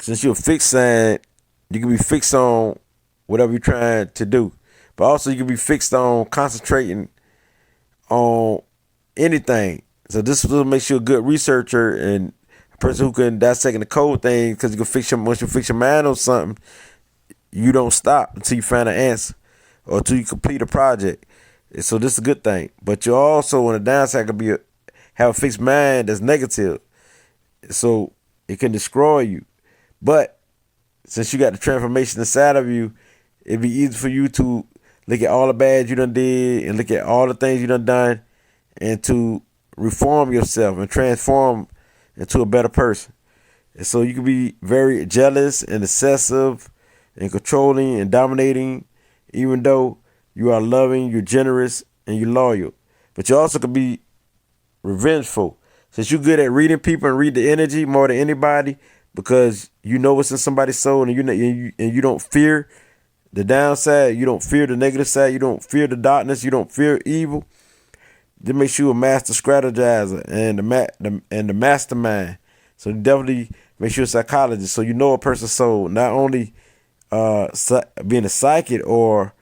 Since you're a fixed sign, you can be fixed on whatever you're trying to do. But also you can be fixed on concentrating on anything. So this will make you a good researcher and a person who can dissect the code thing, because you can fix your once you fix your mind on something, you don't stop until you find an answer or until you complete a project. And so this is a good thing. But you also on the downside could have a fixed mind that's negative. So it can destroy you. But since you got the transformation inside of you, it'd be easy for you to look at all the bad you done did and look at all the things you done and to reform yourself and transform into a better person. And so you can be very jealous and excessive and controlling and dominating, even though you are loving, you're generous, and you're loyal. But you also can be revengeful. Since you're good at reading people and read the energy more than anybody, because you know what's in somebody's soul, and you don't fear the downside, you don't fear the negative side, you don't fear the darkness, you don't fear evil. That makes you a master strategizer and the mastermind. So definitely makes you a psychologist. So you know a person's soul, not only being a psychic or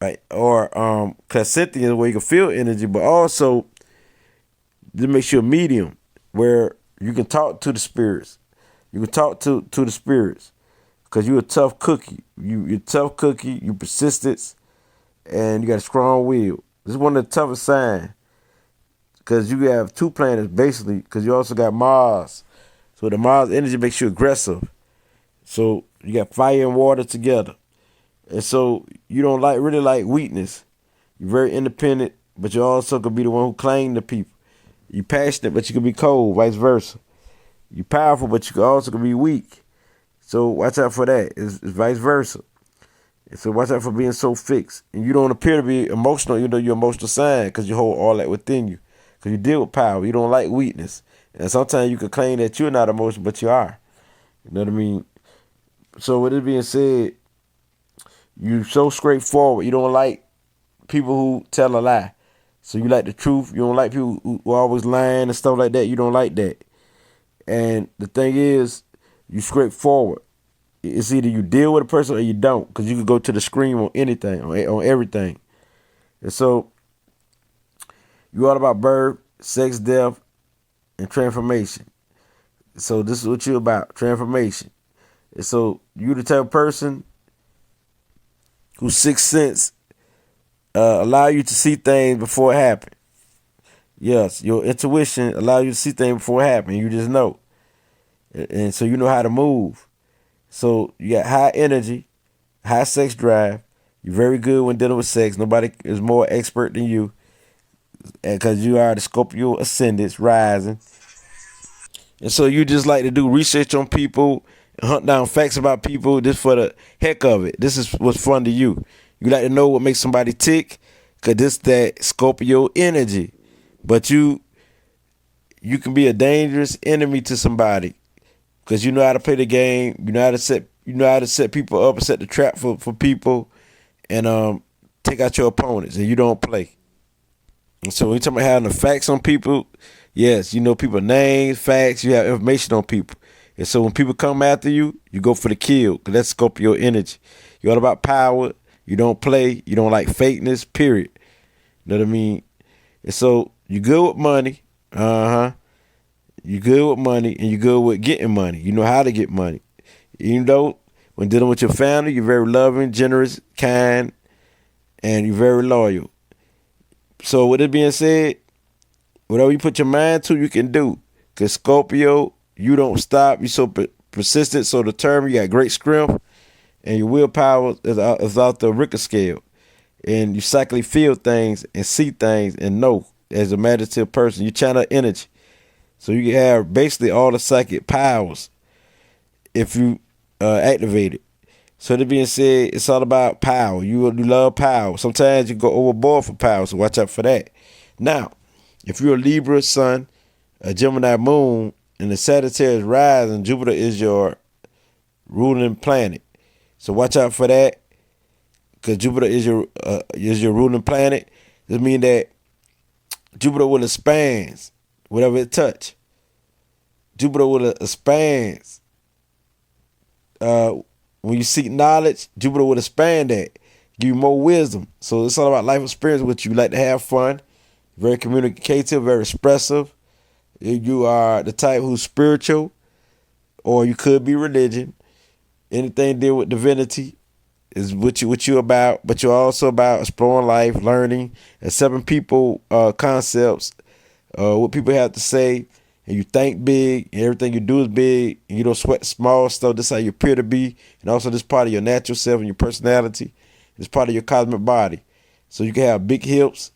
clairsentient where you can feel energy, but also this makes you a medium where you can talk to the spirits. You can talk to the spirits because you're a tough cookie. You're a tough cookie. You persistence and you got a strong will. This is one of the toughest signs because you have two planets basically, because you also got Mars. So the Mars energy makes you aggressive. So you got fire and water together. And so you don't really like weakness. You're very independent, but you also could be the one who claims to people. You're passionate, but you can be cold, vice versa. You're powerful, but you also can be weak. So watch out for that. It's vice versa. And so watch out for being so fixed. And you don't appear to be emotional, even though you're emotional sign, because you hold all that within you. Because you deal with power. You don't like weakness. And sometimes you can claim that you're not emotional, but you are. You know what I mean? So with it being said, you're so straightforward. You don't like people who tell a lie. So you like the truth. You don't like people who are always lying and stuff like that. You don't like that. And the thing is, you straightforward. It's either you deal with a person or you don't, because you can go to the screen on anything, on everything. And so you're all about birth, sex, death, and transformation. So this is what you're about, transformation. And so you the type of person whose sixth sense allow you to see things before it happen. Yes, your intuition allow you to see things before it happen. You just know. And so you know how to move. So you got high energy, high sex drive. You're very good when dealing with sex. Nobody is more expert than you, because you are the Scorpio ascendants rising. And so you just like to do research on people and hunt down facts about people just for the heck of it. This is what's fun to you. You like to know what makes somebody tick, because this that Scorpio energy. But you can be a dangerous enemy to somebody, because you know how to play the game. You know how to set people up and set the trap for people, and take out your opponents, and you don't play. And so when you're talking about having the facts on people, yes, you know people's names, facts, you have information on people. And so when people come after you, you go for the kill, because that's Scorpio energy. You're all about power. You don't play. You don't like fakeness, period. You know what I mean? And so you good with money. You good with money, and you good with getting money. You know how to get money. Even though when dealing with your family, you're very loving, generous, kind, and you're very loyal. So with it being said, whatever you put your mind to, you can do. Because Scorpio, you don't stop. You're so persistent, so determined. You got great strength, and your willpower is off the Richter scale. And you psychically feel things and see things and know as a meditative person. You channel energy. So you have basically all the psychic powers if you activate it. So that being said, it's all about power. You love power. Sometimes you go overboard for power, so watch out for that. Now, if you're a Libra sun, a Gemini moon, and the Sagittarius rising, Jupiter is your ruling planet. So watch out for that, because Jupiter is your ruling planet. This means that Jupiter will expand whatever it touch. Jupiter will expand when you seek knowledge, Jupiter would expand that, give you more wisdom. So it's all about life experience with you. You like to have fun, very communicative, very expressive. You are the type who's spiritual, or you could be religion. Anything to deal with divinity is what you about, but you're also about exploring life, learning, accepting people, concepts, what people have to say, and you think big, and everything you do is big, and you don't sweat small stuff. This is how you appear to be, and also this part of your natural self and your personality. It's part of your cosmic body, so you can have big hips,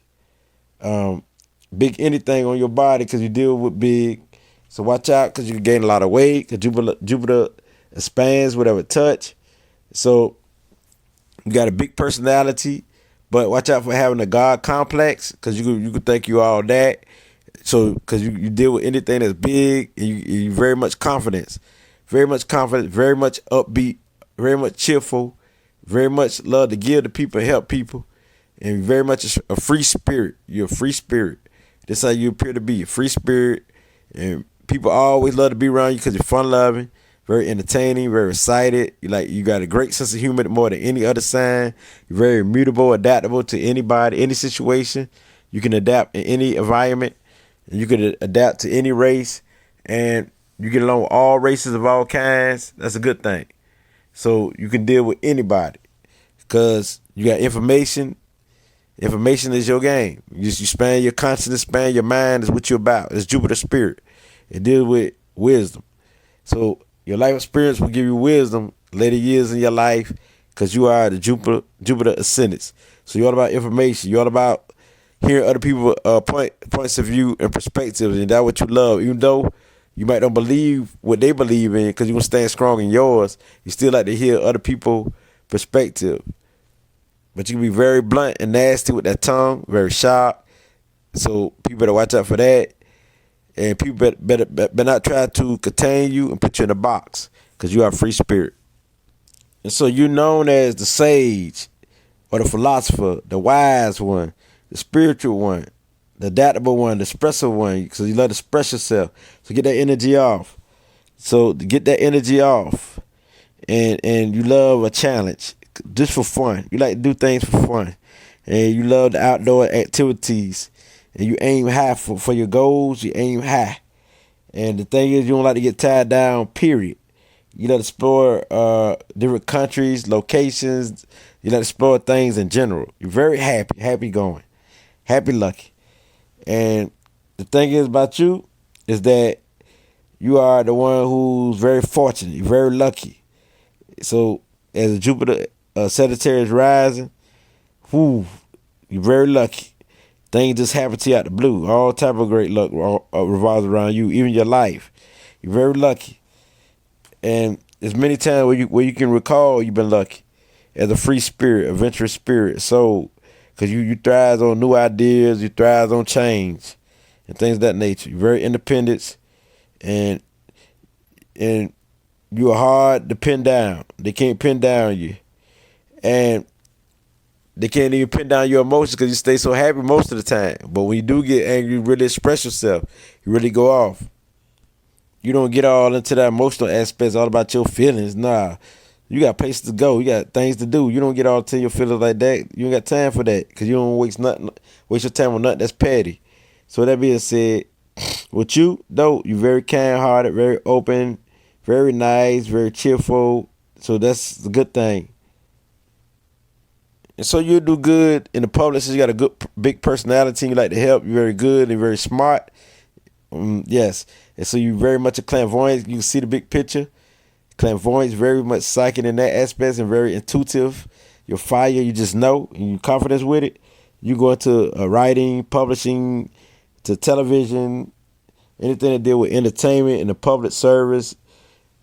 big anything on your body because you deal with big. So watch out because you can gain a lot of weight because Jupiter expands whatever touch. So you got a big personality, but watch out for having a God complex because you could think you all that. So because you deal with anything that's big and you very much confidence, very much upbeat, very much cheerful, very much love to give to people, help people, and very much a free spirit. You're a free spirit. That's how you appear to be, a free spirit, and people always love to be around you because you're fun loving, very entertaining, very excited. You got a great sense of humor more than any other sign. You're very immutable, adaptable to anybody, any situation. You can adapt in any environment, and you can adapt to any race, and you get along with all races of all kinds. That's a good thing. So you can deal with anybody because you got information. Information is your game. You span your consciousness, span your mind is what you're about. It's Jupiter spirit. It deals with wisdom. So your life experience will give you wisdom later years in your life because you are the Jupiter ascendants. So you're all about information. You're all about hearing other people's points of view and perspectives, and that's what you love. Even though you might not believe what they believe in because you want to stand strong in yours, you still like to hear other people's perspective. But you can be very blunt and nasty with that tongue, very sharp. So people better watch out for that. And people better not try to contain you and put you in a box because you are a free spirit. And so you're known as the sage or the philosopher, the wise one, the spiritual one, the adaptable one, the expressive one, because you love to express yourself. So get that energy off. So to get that energy off, and you love a challenge just for fun. You like to do things for fun, and you love the outdoor activities, and you aim high for your goals. You aim high, and the thing is, you don't like to get tied down. Period. You like to explore different countries, locations. You like to explore things in general. You're very happy going, happy lucky. And the thing is about you is that you are the one who's very fortunate. You're very lucky. So as a Jupiter Sagittarius rising, you're very lucky. Things just happen to you out the blue. All type of great luck revolves around you, even your life. You're very lucky. And there's many times where you can recall you've been lucky as a free spirit, adventurous spirit, soul. Because you thrive on new ideas, you thrive on change and things of that nature. You're very independent, and you are hard to pin down. They can't pin down you. And they can't even pin down your emotions because you stay so happy most of the time. But when you do get angry, you really express yourself. You really go off. You don't get all into that emotional aspects, all about your feelings. Nah. You got places to go. You got things to do. You don't get all into your feelings like that. You ain't got time for that because you don't waste your time on nothing that's petty. So that being said, with you, though, you're very kind-hearted, very open, very nice, very cheerful. So that's a good thing. And so you do good in the public since you got a good, big personality and you like to help. You're very good and very smart. Yes. And so you're very much a clairvoyant. You can see the big picture. Clairvoyance, very much psychic in that aspect and very intuitive. Your fire, you just know, and you're confident with it. You go into writing, publishing, to television, anything to deal with entertainment and the public service.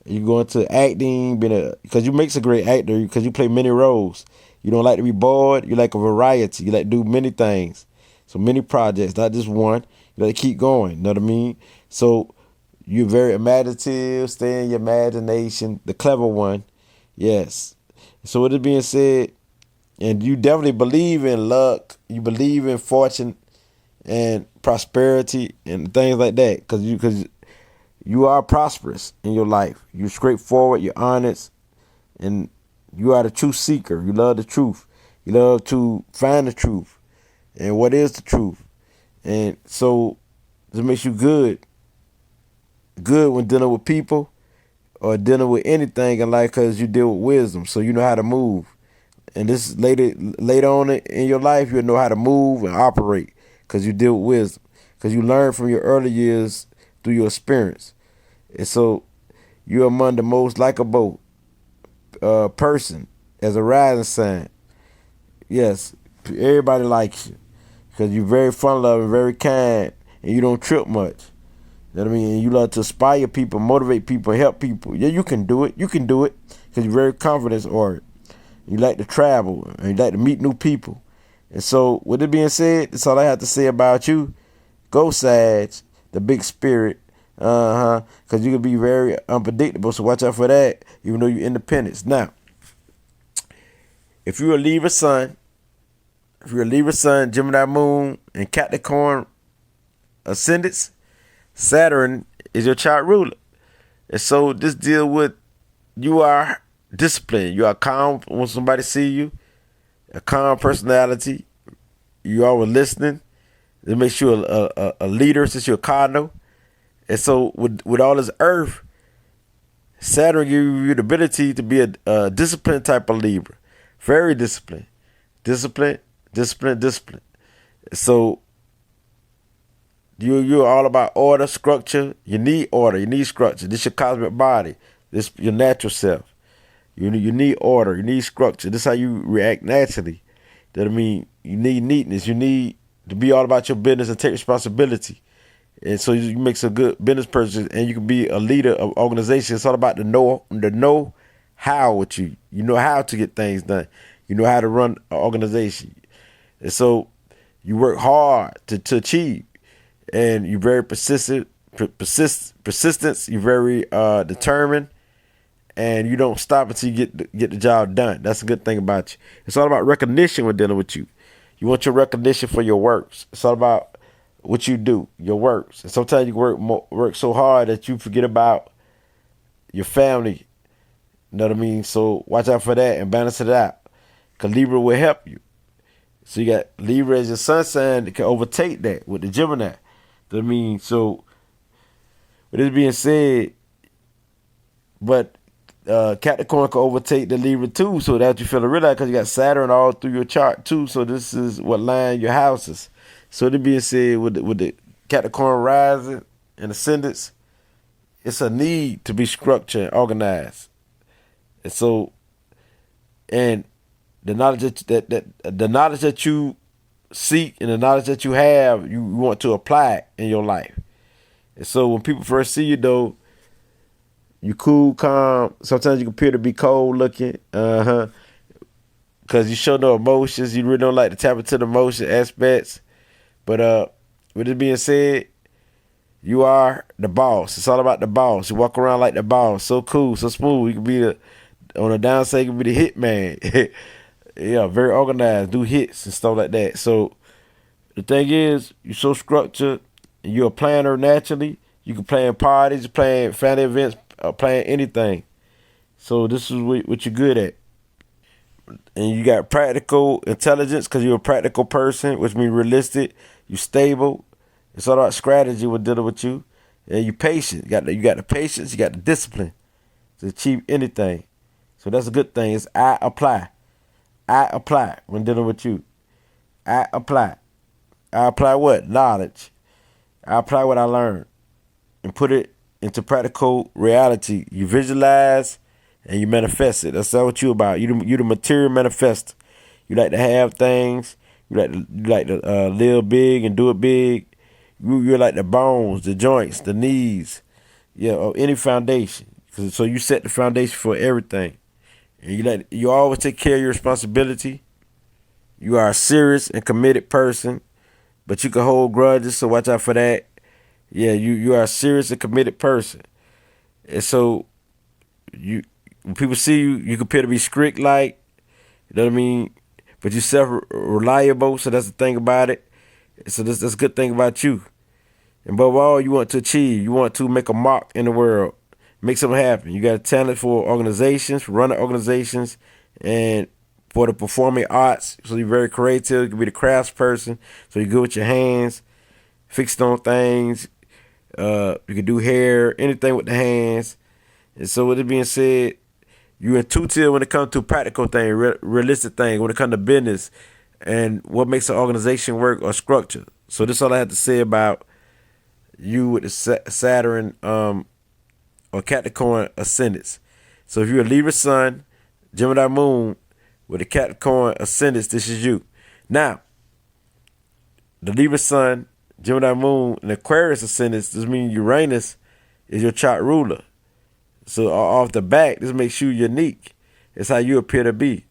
You go into acting, because you make a great actor because you play many roles. You don't like to be bored. You like a variety. You like to do many things. So many projects, not just one. You like to keep going. You know what I mean? So you're very imaginative, stay in your imagination, the clever one. Yes. So with it being said, and you definitely believe in luck, you believe in fortune and prosperity and things like that because you are prosperous in your life. You're straightforward, you're honest, And you are the truth seeker. You love the truth. You love to find the truth. And what is the truth? And so it makes you good when dealing with people or dealing with anything in life, because you deal with wisdom. So you know how to move. And this later on in your life, you'll know how to move and operate because you deal with wisdom. Because you learn from your early years through your experience. And so you're among the most likable person as a rising sign. Yes, everybody likes you because you're very fun-loving, very kind, and you don't trip much. You know what I mean? And you love to inspire people, motivate people, help people. Yeah, you can do it. You can do it because you're very confidence-oriented. You like to travel and you like to meet new people. And so, with it being said, that's all I have to say about you. Go Sag, the big spirit. Because you can be very unpredictable, so watch out for that, even though you're independent. Now, if you're a Libra sun, Gemini moon, and Capricorn ascendants, Saturn is your chart ruler. And so this deal with you are disciplined. You are calm when somebody see you. A calm personality. You always listening. It makes you a leader since you're a cardinal. And so with all this earth, Saturn gives you the ability to be a disciplined type of Libra. Very disciplined. Discipline. So you're all about order, structure. You need order. You need structure. This is your cosmic body. This your natural self. You need order. You need structure. This is how you react naturally. That I mean, you need neatness. You need to be all about your business and take responsibility. And so you make a good business person, and you can be a leader of organization. It's all about the know how with you. You know how to get things done. You know how to run an organization. And so you work hard to achieve. And you're very persistent. You're very determined. And you don't stop until you get the job done. That's a good thing about you. It's all about recognition when dealing with you. You want your recognition for your works. It's all about what you do, your works. And sometimes you work so hard that you forget about your family. You know what I mean? So watch out for that and balance it out. Because Libra will help you. So you got Libra as your sun sign that can overtake that with the Gemini. You know what I mean? So with this being said, but Capricorn can overtake the Libra too, so that you feel to realize, because you got Saturn all through your chart too. So this is what line your houses. So that being said, with the Capricorn rising and ascendants, it's a need to be structured and organized. And so, and the knowledge that you seek and the knowledge that you have, you want to apply it in your life. And so when people first see you though, you cool, calm. Sometimes you appear to be cold looking. Because you show no emotions. You really don't like to tap into the emotion aspects. But with it being said, you are the boss. It's all about the boss. You walk around like the boss. So cool, so smooth. You can be on the downside, you can be the hit man. Yeah, very organized. Do hits and stuff like that. So the thing is, you're so structured. And you're a planner naturally. You can plan parties, plan family events, plan anything. So this is what you're good at. And you got practical intelligence because you're a practical person, which means realistic. You stable. It's all about strategy when dealing with you. And you patient. You got the patience. You got the discipline to achieve anything. So that's a good thing. It's I apply. I apply when dealing with you. I apply. I apply what? Knowledge. I apply what I learned and put it into practical reality. You visualize and you manifest it. That's all what you about. You the material manifester. You like to have things. You like to live big and do it big. You're like the bones, the joints, the knees, of any foundation. So you set the foundation for everything. And you always take care of your responsibility. You are a serious and committed person, but you can hold grudges, so watch out for that. Yeah, you are a serious and committed person. And so when people see you, you appear to be strict like, you know what I mean? But you're self-reliable, so that's the thing about it. So that's a good thing about you. And above all, you want to achieve. You want to make a mark in the world. make something happen. You got a talent for organizations, for running organizations, and for the performing arts. So you're very creative. You can be the crafts person. So you're good with your hands, fixing on things. You can do hair, anything with the hands. And so with it being said, you're intuitive when it comes to practical things, realistic things, when it comes to business and what makes an organization work or structure. So this is all I have to say about you with the Saturn or Capricorn ascendants. So if you're a Libra sun, Gemini moon with a Capricorn ascendants, this is you. Now, the Libra sun, Gemini moon, and Aquarius ascendants, this means Uranus is your chart ruler. So off the back, this makes you unique. It's how you appear to be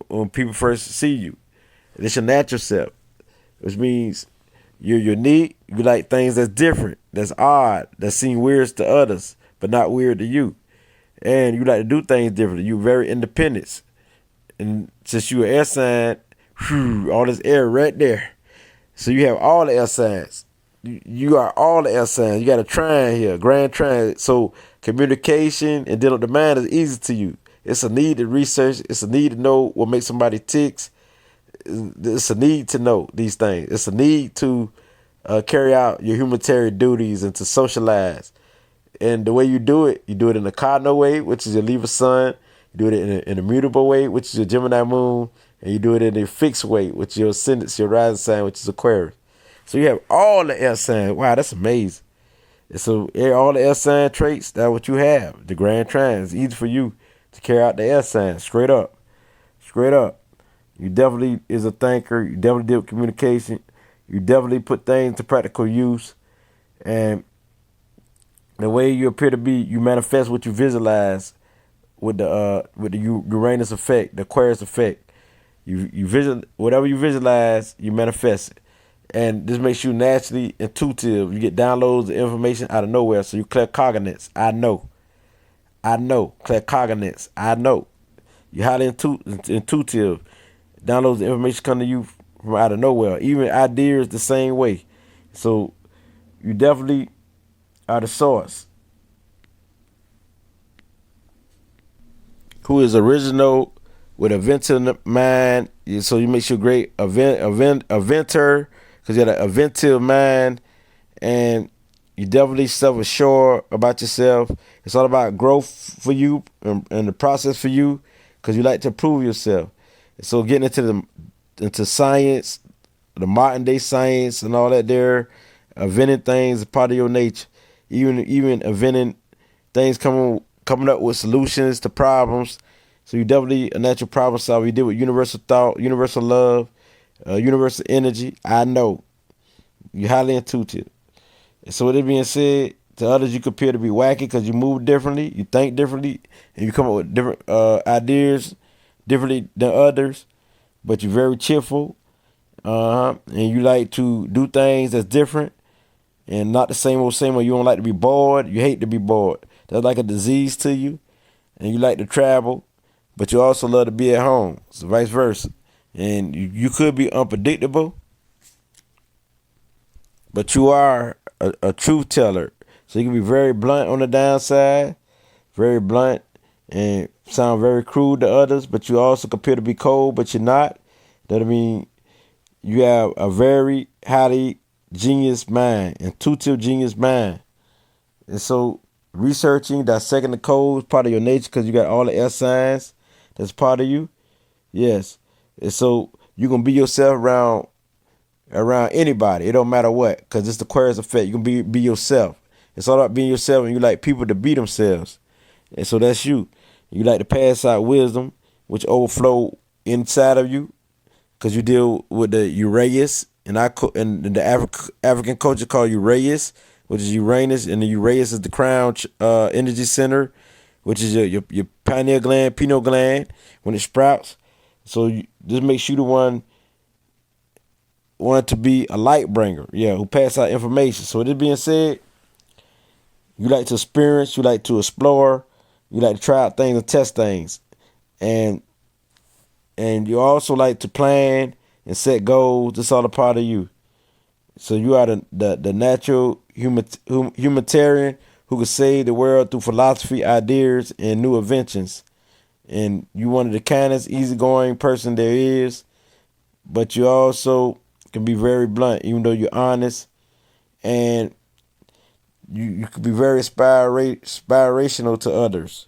when people first see you. It's your natural self, which means you're unique. You like things that's different, that's odd, that seem weird to others, but not weird to you. And you like to do things differently. You're very independent. And since you're an air sign, all this air right there. So you have all the air signs. You are all the air signs. You got a trine here, grand trine. So communication and dealing with the mind is easy to you. It's a need to research. It's a need to know what makes somebody ticks. It's a need to know these things. It's a need to carry out your humanitarian duties and to socialize. And the way you do it in a cardinal way, which is your Libra sun. You do it in a mutable way, which is your Gemini moon. And you do it in a fixed way, which is your ascendant, your rising sign, which is Aquarius. So you have all the air signs. Wow, that's amazing. And so all the air sign traits, that's what you have. The grand trine. It's easy for you to carry out the air signs. Straight up. Straight up. You definitely is a thinker. You definitely deal with communication. You definitely put things to practical use. And the way you appear to be, you manifest what you visualize with the Uranus effect, the Aquarius effect. Whatever you visualize, you manifest it. And this makes you naturally intuitive. You get downloads of information out of nowhere. So you claircognizant. I know. Claircognizant. I know. You're highly intuitive. Downloads of information come to you from out of nowhere. Even ideas the same way. So you definitely are the source. Who is original with a inventive mind. So you make you a great inventor. Because you got an inventive mind and you definitely self-assured about yourself. It's all about growth for you and the process for you because you like to prove yourself. And so getting into science, the modern day science and all that there, inventing things is part of your nature. Even inventing things, coming up with solutions to problems. So you definitely a natural problem solver. You deal with universal thought, universal love, universal energy. I know you're highly intuitive. And so with it being said, to others you appear to be wacky because you move differently, you think differently, and you come up with different ideas differently than others. But you're very cheerful, and you like to do things that's different and not the same old. You don't like to be bored. You hate to be bored. That's like a disease to you. And you like to travel, but you also love to be at home. So vice versa. And you could be unpredictable, but you are a truth teller. So you can be very blunt on the downside, very blunt, and sound very crude to others, but you also appear to be cold, but you're not. That mean you have a very highly genius mind, intuitive genius mind. And so researching, dissecting the codes, part of your nature because you got all the air signs that's part of you. Yes. And so you're going to be yourself around anybody. It don't matter what, because it's the Aquarius effect. You can be yourself. It's all about being yourself, and you like people to be themselves. And so that's you. You like to pass out wisdom, which overflow inside of you, because you deal with the Uranus, and the African culture called Uranus, which is Uranus, and the Uranus is the crown energy center, which is your pineal gland when it sprouts. So this makes you the one to be a light bringer, who pass out information. So with this being said, you like to experience, you like to explore, you like to try out things and test things, and you also like to plan and set goals. That's all a part of you. So you are the natural humanitarian who could save the world through philosophy, ideas, and new inventions. And you one of the kindest, easygoing person there is, but you also can be very blunt, even though you're honest, and you could be very inspirational to others.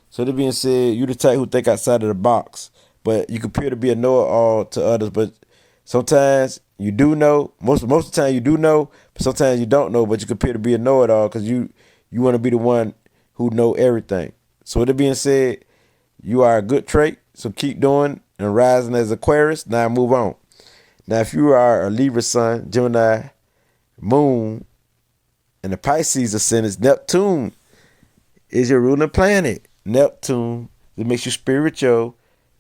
So that being said, you the type who think outside of the box, but you appear to be a know-it-all to others. But sometimes you do know. Most of the time you do know, but sometimes you don't know. But you appear to be a know-it-all because you want to be the one who know everything. So with that being said, you are a good trait. So keep doing and rising as Aquarius. Now move on. Now if you are a Libra sun, Gemini, Moon, and the Pisces ascendant, Neptune is your ruling planet. Neptune, it makes you spiritual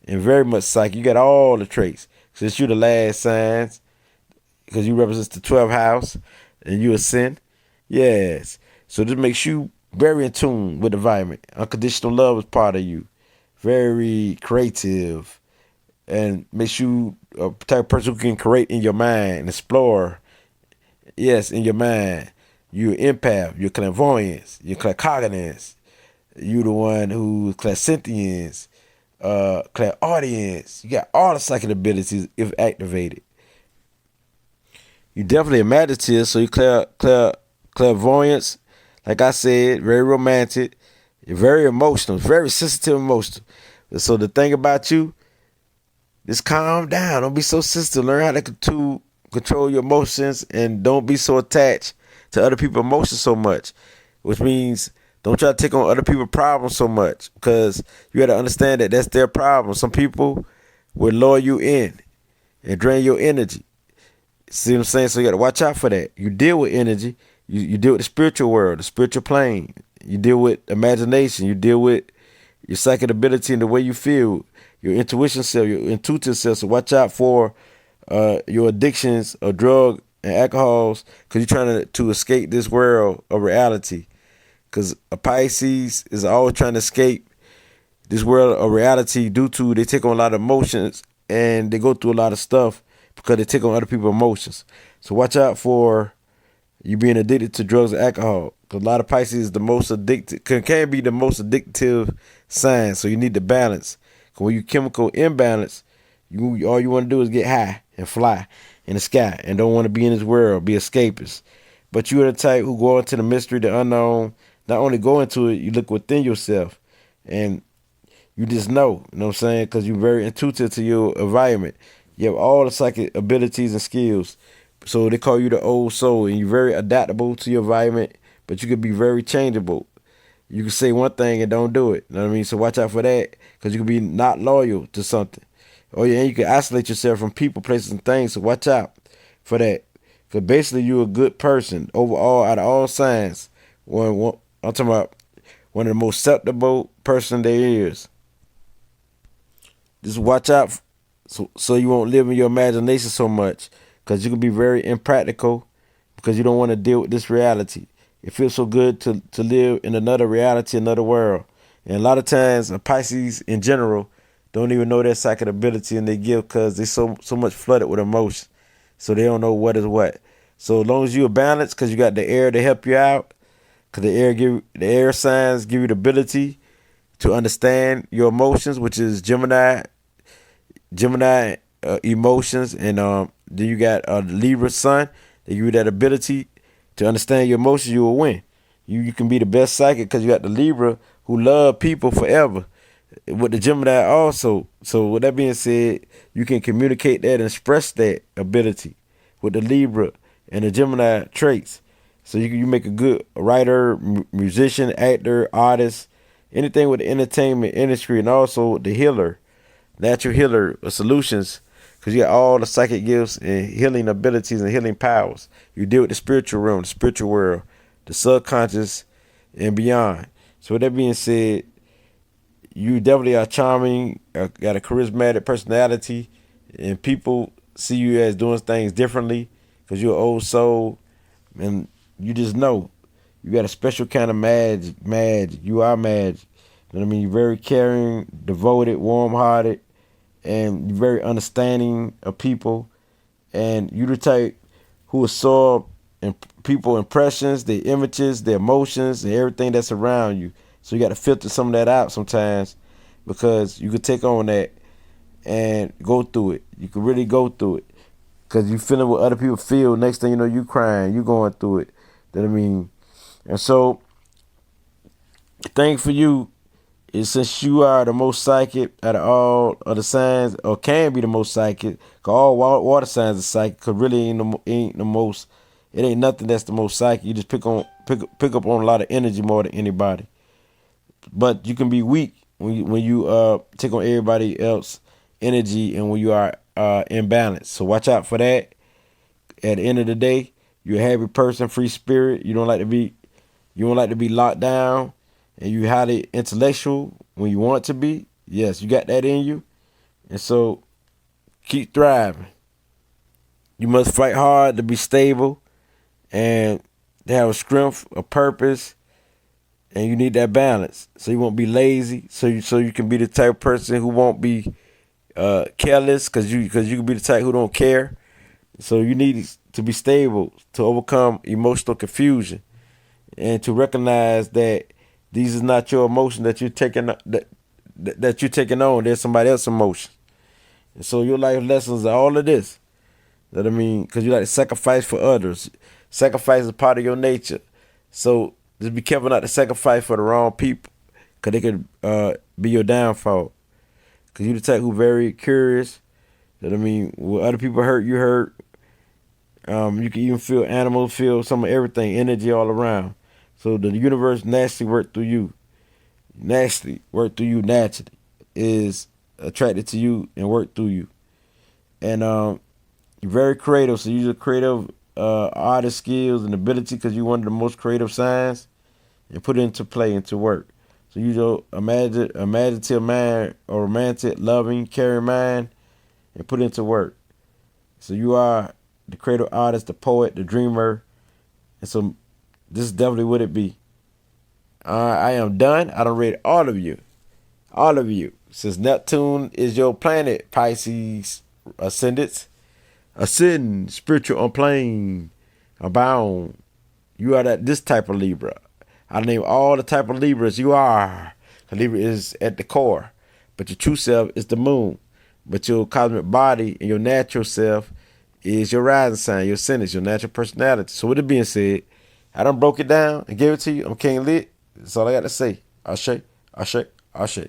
and very much psychic. You got all the traits. Since you're the last signs, because you represent the 12th house and you ascend. Yes. So this makes you very in tune with the environment. Unconditional love is part of you. Very creative and makes you a type of person who can create in your mind and explore. Yes, in your mind. You're empath, you're clairvoyance, you're claircognizance. You the one who clairsentience, clairaudience. You got all the psychic abilities if activated. You definitely imaginative, so you clairvoyance. Like I said, very romantic, you're very emotional, very sensitive emotional. So the thing about you, just calm down. Don't be so sensitive. Learn how to control your emotions and don't be so attached to other people's emotions so much. Which means don't try to take on other people's problems so much because you got to understand that that's their problem. Some people will lure you in and drain your energy. See what I'm saying? So you got to watch out for that. You deal with energy. You deal with the spiritual world, the spiritual plane. You deal with imagination. You deal with your psychic ability and the way you feel, your intuition self, your intuitive self. So watch out for your addictions of drug and alcohols because you're trying to escape this world of reality. Because a Pisces is always trying to escape this world of reality due to they take on a lot of emotions and they go through a lot of stuff because they take on other people's emotions. So watch out for you being addicted to drugs and alcohol. Because a lot of Pisces is the most addicted, can be the most addictive sign. So you need to balance. Because when you chemical imbalance, all you want to do is get high and fly in the sky and don't want to be in this world, be escapist. But you're the type who go into the mystery, the unknown. Not only go into it, you look within yourself and you just know, you know what I'm saying? Because you're very intuitive to your environment. You have all the psychic abilities and skills. So they call you the old soul and you're very adaptable to your environment, but you can be very changeable. You can say one thing and don't do it. You know what I mean? So watch out for that because you can be not loyal to something. Oh yeah, and you can isolate yourself from people, places, and things. So watch out for that. Because basically you're a good person overall out of all signs. I'm talking about one of the most acceptable person there is. Just watch out so you won't live in your imagination so much because you can be very impractical because you don't want to deal with this reality. It feels so good to live in another reality, another world. And a lot of times, Pisces in general don't even know their psychic ability and they give because they so much flooded with emotion. So they don't know what is what. So as long as you're balanced because you got the air to help you out, because the air signs give you the ability to understand your emotions, which is Gemini emotions, and then you got Libra sun. They give you that ability to understand your emotions. You will win. You can be the best psychic because you got the Libra who love people forever. With the Gemini also. So with that being said, you can communicate that and express that ability with the Libra and the Gemini traits. So you make a good writer, musician, actor, artist, anything with the entertainment industry, and also the healer, natural healer solutions, because you got all the psychic gifts and healing abilities and healing powers. You deal with the spiritual realm, the spiritual world, the subconscious, and beyond. So with that being said, you definitely are charming, got a charismatic personality, and people see you as doing things differently because you're an old soul, and you just know you got a special kind of magic. You are magic. You know what I mean? You're very caring, devoted, warm-hearted, and you're very understanding of people. And you're the type who will absorb people impressions, their images, their emotions, and everything that's around you. So you got to filter some of that out sometimes, because you could take on that and go through it. You could really go through it because you feeling what other people feel. Next thing you know, you crying, you going through it. You know what I mean? And so the thing for you is, since you are the most psychic out of all of the signs, or can be the most psychic, cause all water signs are psychic, cause really ain't the most. It ain't nothing that's the most psychic. You just pick up on a lot of energy more than anybody. But you can be weak when you take on everybody else energy, and when you are imbalanced. So watch out for that. At the end of the day, you're a happy person, free spirit. You don't like to be locked down, and you highly intellectual when you want to be. Yes, you got that in you. And so keep thriving. You must fight hard to be stable and to have a strength, a purpose, and you need that balance. So you won't be lazy. So you can be the type of person who won't be careless, because you can be the type who don't care. So you need to be stable to overcome emotional confusion, and to recognize that these is not your emotion that you're taking that you're taking on. There's somebody else's emotion. And so your life lessons are all of this. You know what I mean? Because you like to sacrifice for others. Sacrifice is part of your nature. So just be careful not to sacrifice for the wrong people, because they could be your downfall. Because you're the type who very curious. You know what I mean? When other people hurt, you hurt. You can even feel animals, feel some of everything, energy all around. So the universe naturally work through you. Naturally is attracted to you and work through you. And you're very creative. So use your creative artist skills and ability, because you're one of the most creative signs, and put it into play, into work. So use your imaginative mind, or romantic, loving, caring mind, and put it into work. So you are the creative artist, the poet, the dreamer. And so this is definitely what it be. I am done. I done read all of you. All of you. Since Neptune is your planet, Pisces ascendants, ascend, spiritual, on plane, abound. You are this type of Libra. I name all the type of Libras you are. The Libra is at the core, but your true self is the moon. But your cosmic body and your natural self is your rising sign, your ascendant, your natural personality. So with it being said, I done broke it down and gave it to you. I'm King Lit. That's all I got to say. Ashe, Ashe, Ashe.